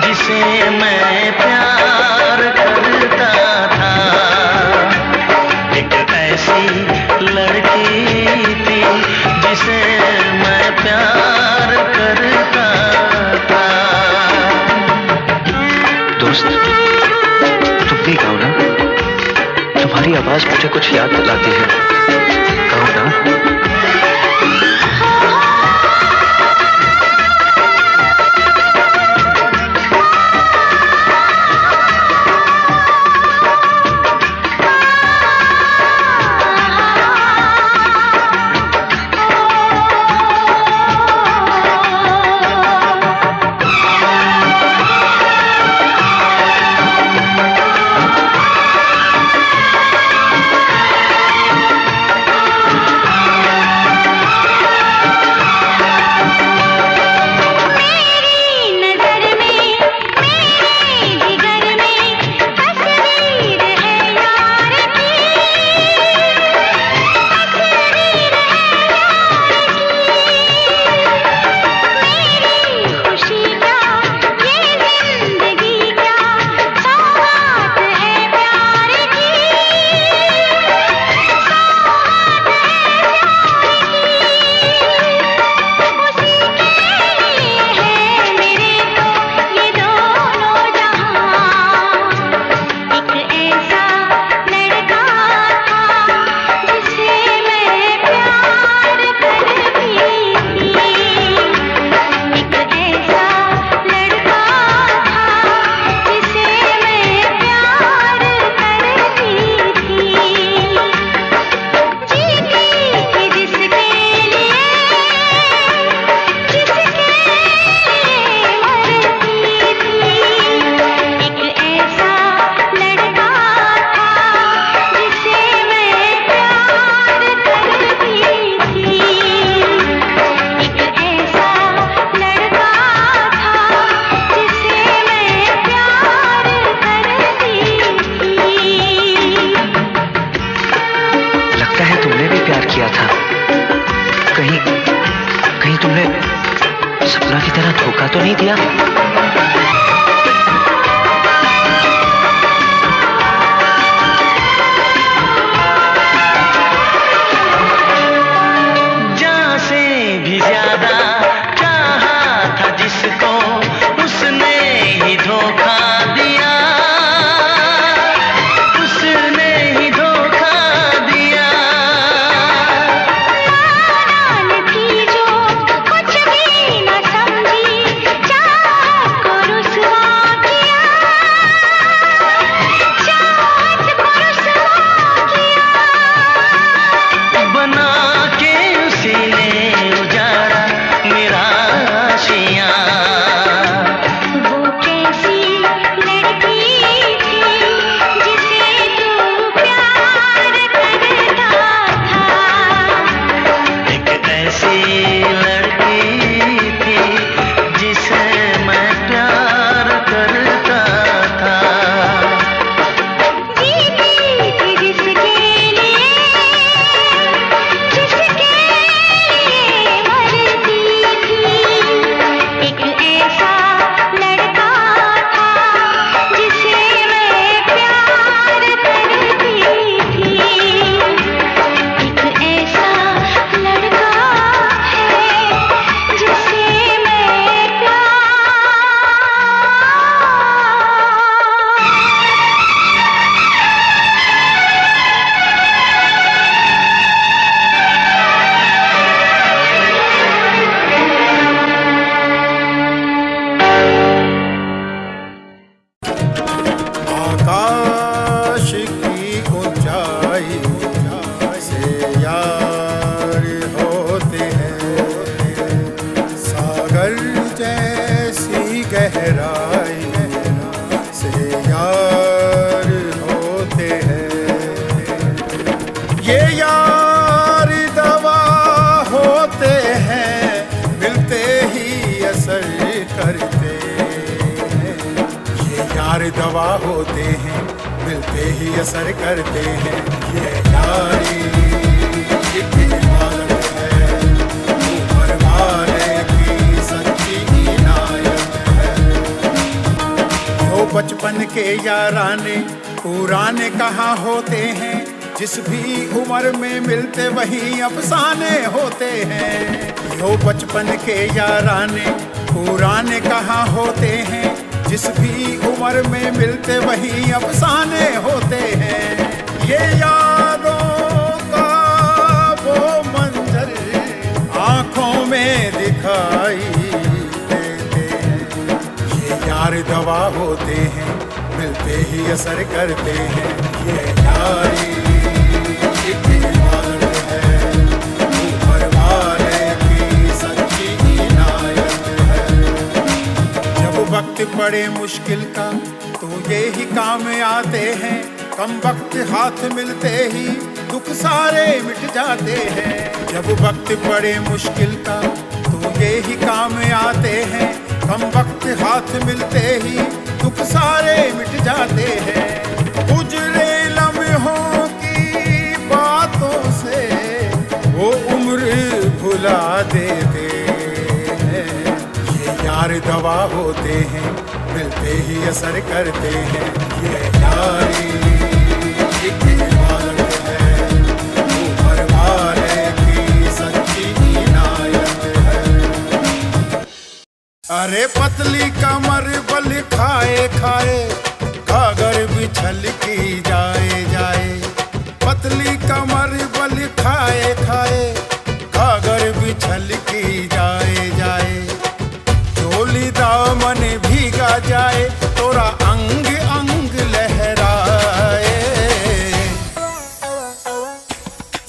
जिसे मैं प्यार करता था। एक ऐसी लड़की थी जिसे मैं प्यार करता था। दोस्त, तुम भी गाओ ना, तुम्हारी आवाज मुझे कुछ याद दिलाती है। गाओ ना। धोखा तो नहीं दिया? जान से भी ज्यादा चाहा था जिसको, उसने ही धोखा दिया, उसने ही धोखा दिया। नादान थी जो कुछ भी न समझी, चाहत को रुसवा किया, चाहत को रुसवा किया। बना के उसी ने उजाड़ा मेरा आशियाँ। वो कैसी लड़की थी जिसे तू प्यार करता था। एक ऐसी लड़की थी जिसे मैं प्यार करता था। जीती थी जिसके लिए मरती थी। एक ऐसा लड़का था जिसे मैं प्यार करती थी। एक ऐसा लड़का है जिसे मैं प्यार आकाश की ऊंचाई से यार होते हैं, सागर जैसी गहराई से यार होते हैं। ये यार दवा होते हैं, मिलते ही असर करते हैं। ये यार दवा होते हैं, मिलते ही असर करते हैं। ये यारी एक इबादत है, ऊपर वाले की सच्ची इनायत है। बचपन के याराने पुराने कहाँ होते हैं, जिस भी उम्र में मिलते वही अफसाने होते हैं। यो बचपन के याराने पुराने कहाँ होते हैं, जिस भी उम्र में मिलते वही अफसाने होते हैं। ये यादों का वो मंजर आंखों में दिखाई देते हैं। ये यार दवा होते हैं, मिलते ही असर करते हैं। ये यारी एक इबादत है, ऊपर वाले की सच्ची इनायत है। जब वक्त पड़े मुश्किल का तो ये ही काम आते हैं, कम वक्त हाथ मिलते ही दुख सारे मिट जाते हैं। जब वक्त पड़े मुश्किल का तो ये ही काम आते हैं, कम वक्त हाथ मिलते ही दुख सारे मिट जाते हैं। गुजरे लम्हों की बातों से वो उम्र भुला देते हैं। ये यार दवा होते हैं, मिलते ही असर करते हैं। ये यारी एक इबादत है, ऊपर वाले की सच्ची इनायत है। अरे पतली कमर बल खाए खाए कागर बिछल की जाए जाए। पतली कमर बल खाए खाए कागर बिछल की जाए जाए। चोली दामन भीगा जाए तोरा अंग अंग लहराए।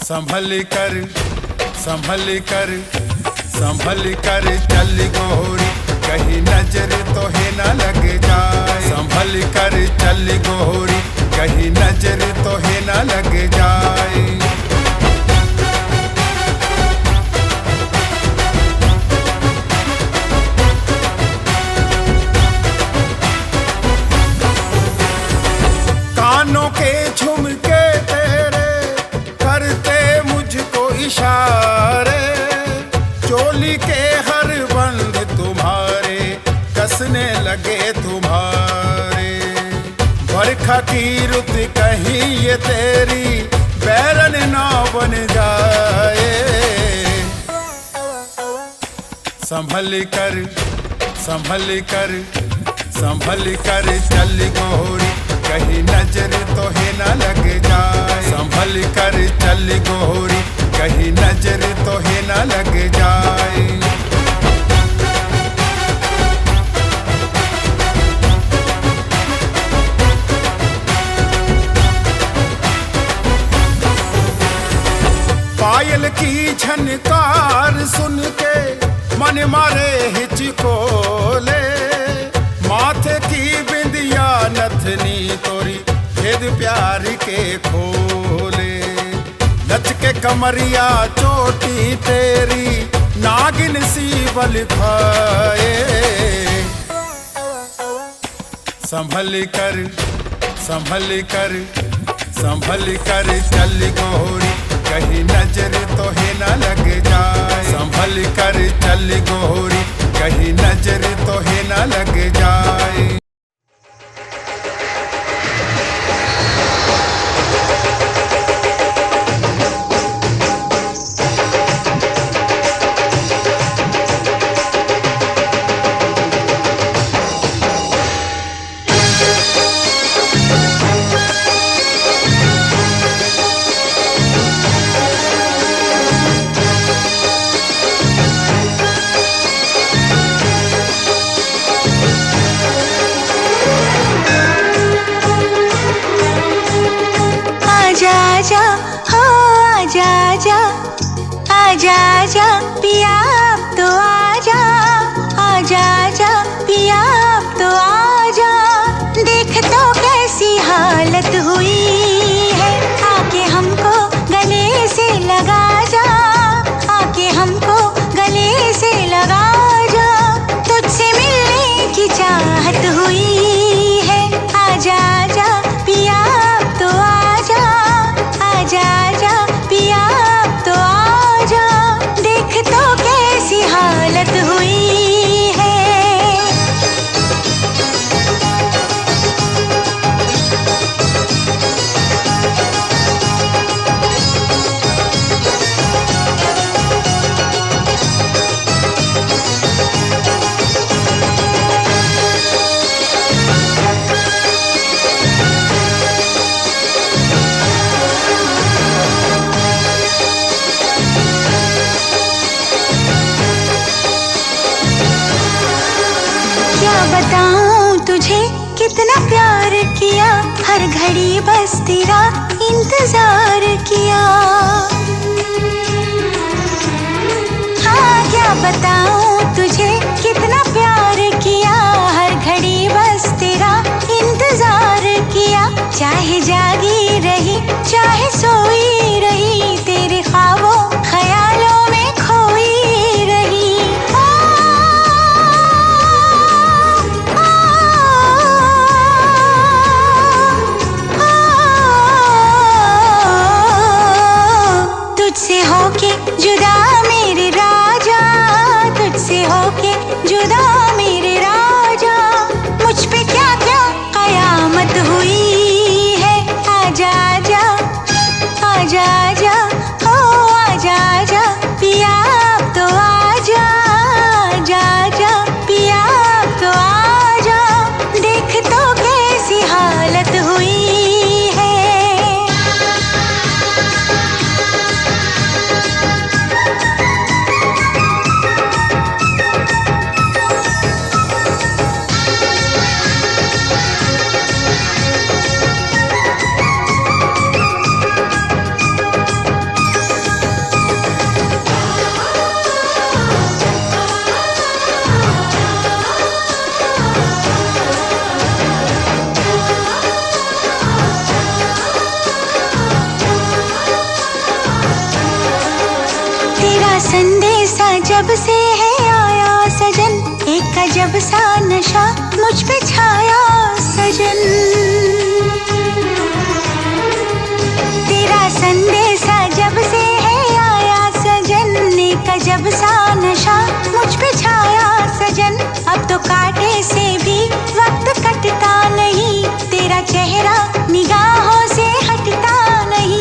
संभल कर संभल कर संभल कर चल गोरी, कहीं नजर तो है न लग जाए। संभल कर चल गोरी, कहीं नजर तो है न लग जाए। कानों के झुमके तेरे करते मुझको इशारे। चोली के हर बंद तुम्हारे कसने लगे तुम्हारे। बरखा की रुत कहीं ये तेरी बैरन ना बन जाए। संभल कर संभल कर संभल कर चल गोरी, कहीं नजर तो है न लग जाए। संभल कर चल गोरी, कहीं नजर तो है न लग जाए। पायल की झनकार सुन के मन मारे हिचकोले। माथे की बिंदिया नथनी तोरी भेद प्यार के खोले। लचके कमरिया चोटी तेरी नागिन सी बल खाए। संभल कर संभल कर संभल कर चल गोरी, कहीं नजर तो है न लग जाए। संभल कर चल गोरी, कहीं नजर तो है न लग जाए। आजा हो आजा आजा आजा आजा पिया अब तो आजा। आजा आजा पिया अब तो आजा। देख तो कैसी हालत हुई है, आके हमको गले से लगा जा। आके हमको गले से लगा जा। तुझसे मिलने की चाहत हुई है। आजा आजा पिया अब तो आजा। आजा आजा पिया अब तो आजा। देख तो कैसी हालत हुई है। कितना प्यार किया, हर घड़ी बस तेरा इंतजार किया। हाँ क्या बताऊं तुझे, कितना प्यार किया, हर घड़ी बस तेरा इंतजार किया। चाहे जागी रही, चाहे सोई रही, तेरे ख्वाबों ख्यालों में खोई रही। तुझसे होके जुदा मेरे राजा, तुझसे होके जुदा मेरे राजा, मुझ पे क्या क्या कयामत हुई है। आजा आजा आजा आजा हो आजा आजा पिया अब तो आजा, आजा आजा पिया अब तो आजा, देख तो कैसी हालत हुई है। तेरा संदेशा जब से है आया सजन, एक अजब सा नशा मुझ पे छाया सजन। तेरा संदेशा जब से है आया सजन, एक अजब सा नशा मुझ पे छाया सजन। अब तो कांटे से भी वक्त कटता नहीं, तेरा चेहरा निगाहों से हटता नहीं।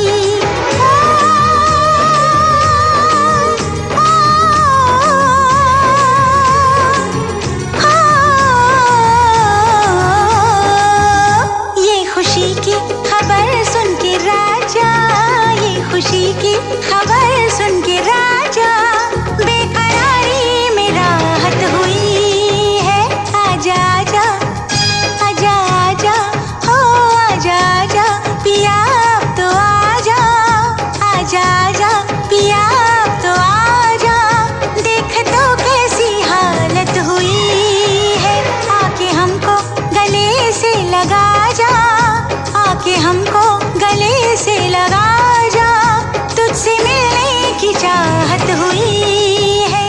खुशी की खबर सुन के राजा, ये खुशी की खबर सुन के राजा, बेकरारी में राहत हुई है। आजा आजा आजा आजा हो आजा आजा पिया अब तो आजा, आजा आजा पिया अब तो आजा, देख तो कैसी हालत हुई है। आके हमको गले से लगा जा, आके हमको गले से लगा जा, तुझसे मिलने की चाहत हुई है।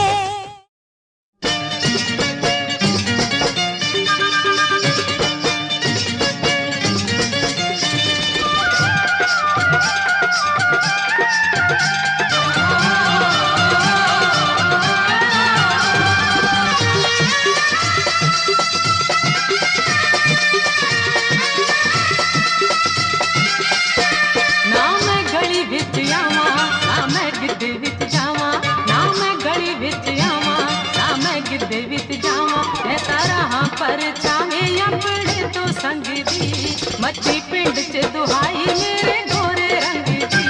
पर चाहे अपने तो संग दी, मच्छी पिंड च दुहाई मेरे गोरे रंग दी,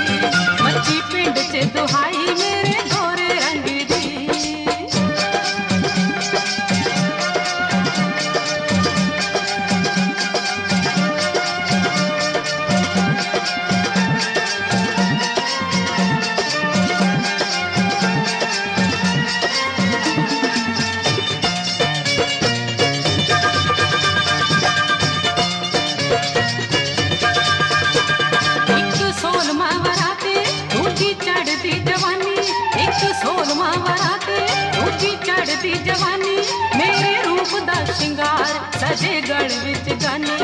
मच्छी पिंड च दुहाई मेरे गोरे रंग दी। चढ़ती जवानी मेरे रूप दा शिंगार सजे गल विच गानी,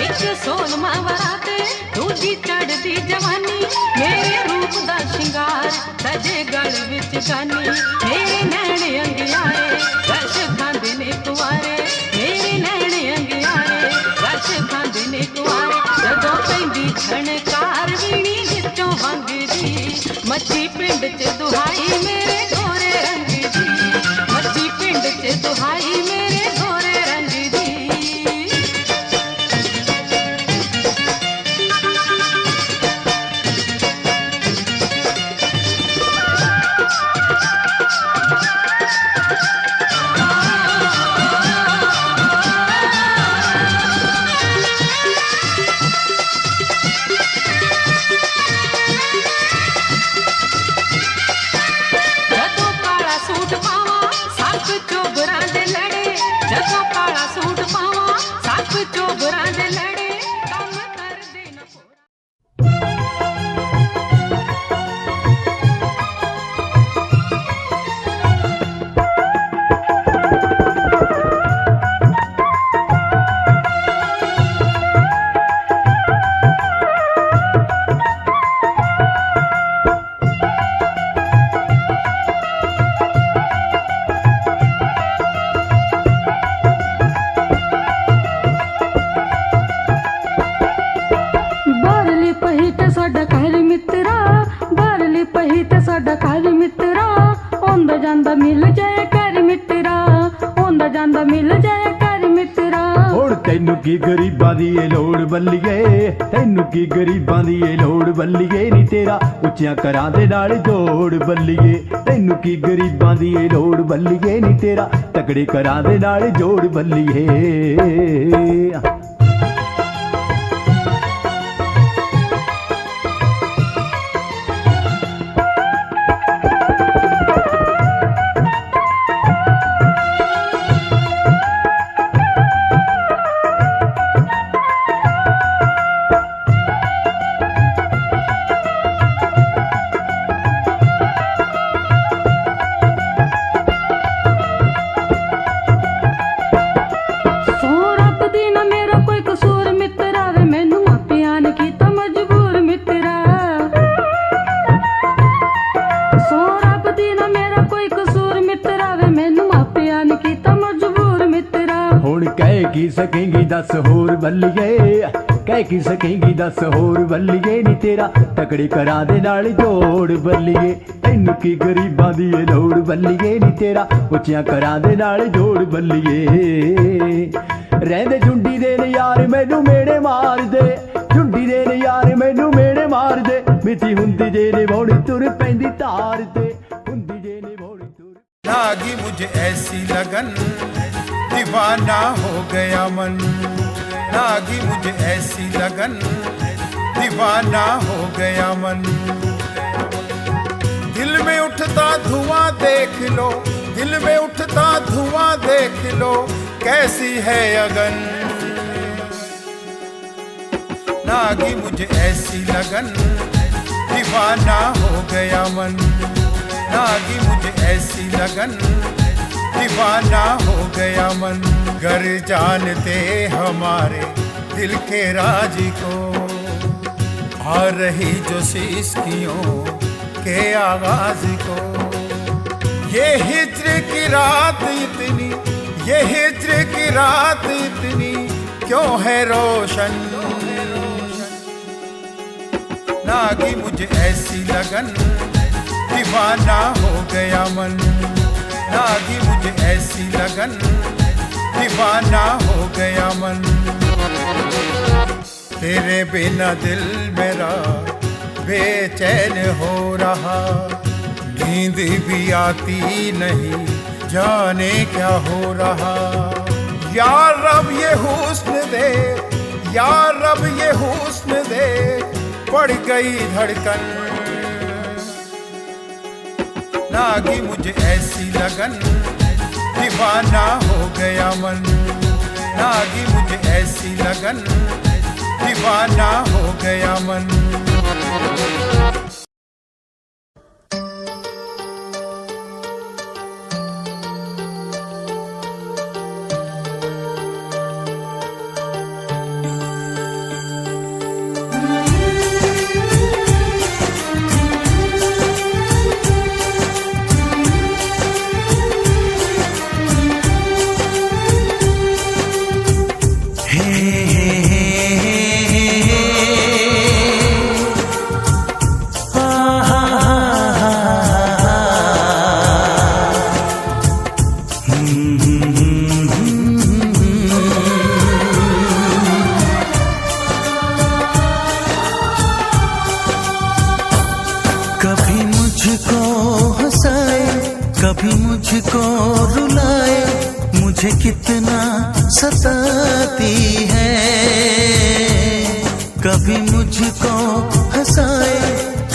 एक 16वां वराते दूजी चढ़ती जवानी मेरे रूप दा शिंगार सजे गल विच गानी। मेरे नैन अंगियारे रश खांदे ने कुआरे, मेरे नैन अंगियारे रश खांदे ने कुआरे, जदों पैंदी छणकार वीणी विचों वंगदी, मच्छी पिंड च दुहाई मेरे गोरे रंग दी, मच्छी पिंड च दुहाई मेरे गोरे रंग दी। ਜਾਂਦਾ ਮਿਲ ਜਾਇਆ ਕਰ ਮਿੱਤਰਾ, ਆਉਂਦਾ ਜਾਂਦਾ ਮਿਲ ਜਾਇਆ ਕਰ ਮਿੱਤਰਾ। ਹੁਣ ਤੈਨੂੰ ਕੀ ਗਰੀਬਾਂ ਦੀ ਏ ਲੋੜ ਬੱਲੀਏ, ਤੈਨੂੰ ਕੀ ਗਰੀਬਾਂ ਦੀ ਏ ਲੋੜ ਬੱਲੀਏ ਨੀ ਤੇਰਾ ਉੱਚਿਆਂ ਘਰਾਂ ਦੇ ਨਾਲ ਜੋੜ ਬੱਲੀਏ, ਤੈਨੂੰ ਕੀ ਗਰੀਬਾਂ ਦੀ ਏ ਲੋੜ ਬੱਲੀਏ ਨੀ ਤੇਰਾ ਤਕੜੇ ਘਰਾਂ ਦੇ ਨਾਲ ਜੋੜ ਬੱਲੀਏ। ਕੀ ਸਕੇਂਗੀ ਦੱਸ ਹੋਰ ਬੱਲੀਏ, ਕਹਿ ਕੀ ਸਕੇਂਗੀ ਦੱਸ ਹੋਰ ਬੱਲੀਏ ਨੀ ਤੇਰਾ ਤਕੜੇ ਘਰਾਂ ਦੇ ਨਾਲ ਜੋੜ ਬੱਲੀਏ, ਤੈਨੂੰ ਕੀ ਗਰੀਬਾਂ ਦੀ ਏ ਲੋੜ ਬੱਲੀਏ ਨੀ ਤੇਰਾ ਉੱਚਿਆਂ ਘਰਾਂ ਦੇ ਨਾਲ ਜੋੜ ਬੱਲੀਏ। ਰਹਿੰਦੇ ਝੁੰਡੀ ਦੇ ਨਜ਼ਾਰੇ ਮੈਨੂੰ ਮੇੜੇ ਮਾਰਦੇ, ਝੁੰਡੀ ਦੇ ਨਜ਼ਾਰੇ ਮੈਨੂੰ ਮੇੜੇ ਮਾਰਦੇ, ਮਿੱਠੀ ਹੁੰਦੀ ਜੇ ਨਿਭਾਉਣੀ ਤੁਰ ਪੈਂਦੀ ਤਾਰ ਤੇ, ਹੁੰਦੀ ਜੇ ਨਿਭਾਉਣੀ ਤੁਰ। लागी मुझे ऐसी लगन दीवाना हो गया मन, लागी मुझे ऐसी लगन दीवाना हो गया मन। दिल में उठता धुआं देख लो, दिल में उठता धुआं देख लो कैसी है अगन। लागी मुझे ऐसी लगन दीवाना हो गया मन, लागी मुझे ऐसी लगन दीवाना हो गया मन। गर जानते हमारे दिल के राज को, आ रही जो सिसकियों के आगाज को, ये हिज्र की रात इतनी, ये हिज्र की रात इतनी क्यों है रोशन। लागी मुझे ऐसी लगन दीवाना हो गया मन, लागी मुझे ऐसी लगन दीवाना हो गया मन। तेरे बिना दिल मेरा बेचैन हो रहा, नींद भी आती नहीं जाने क्या हो रहा। या रब ये हुस्न दे, या रब ये हुस्न दे, बढ़ गई धड़कन। लागी मुझे ऐसी लगन दीवाना हो गया मन, लागी मुझे ऐसी लगन दीवाना हो गया मन। कभी मुझको रुलाए, मुझे कितना सताती है। कभी मुझको हंसाए,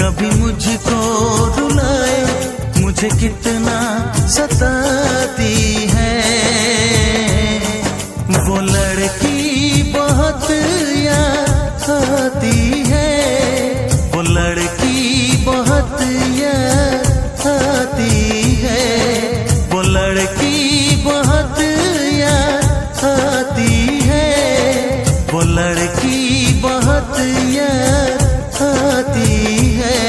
कभी मुझको रुलाए, मुझे कितना सताती है। वो लड़की बहुत याद आती है, वो लड़की बहुत याद आती है, वो लड़की बहुत याद आती है, वो लड़की बहुत याद आती है।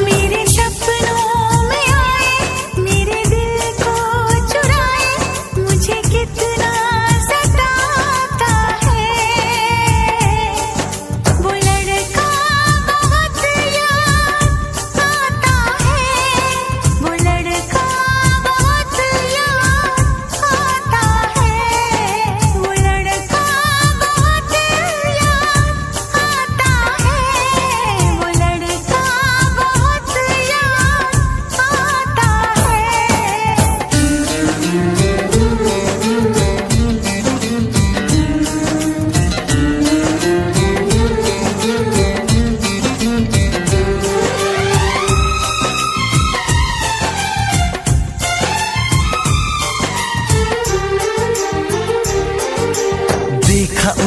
मेरे सपनों में आए, मेरे दिल को चुरा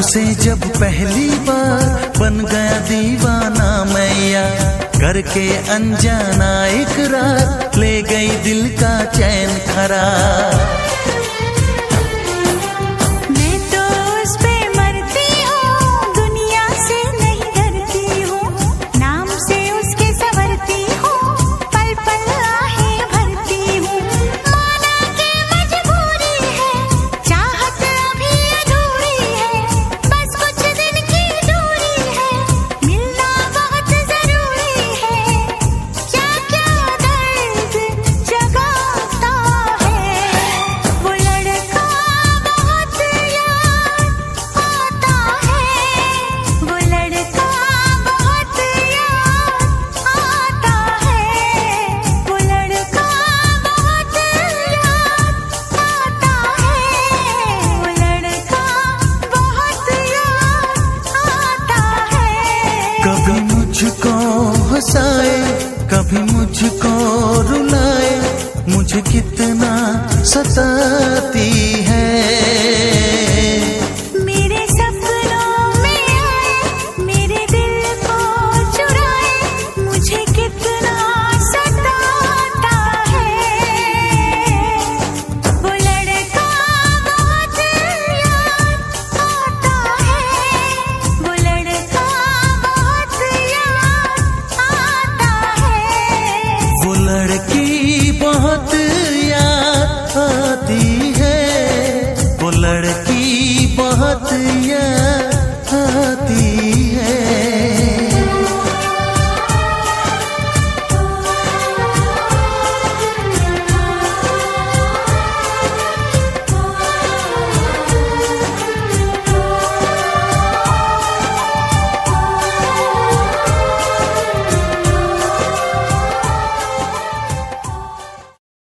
से जब पहली बार बन गया दीवाना मैया, करके अनजाना इकरार ले गई दिल का चैन खरार। मैं तो उस पे मरती हूँ, दुनिया से नहीं डरती हूँ, नाम से उसके संवरती हूँ, पल पल आहें भरती हूँ। माना के मजबूरी है, चाहत अभी अधूरी है, बस कुछ दिन की दूरी है, मिलना बहुत जरूरी है। क्या क्या दर्द जगाता है वो लड़का, बहुत याद आता है वो लड़का, बहुत याद आता है वो लड़का, बहुत याद आता है वो लड़का, बहुत याद आता है। कभी मुझको हंसाए, कभी मुझको रुलाए, मुझे कितना सताती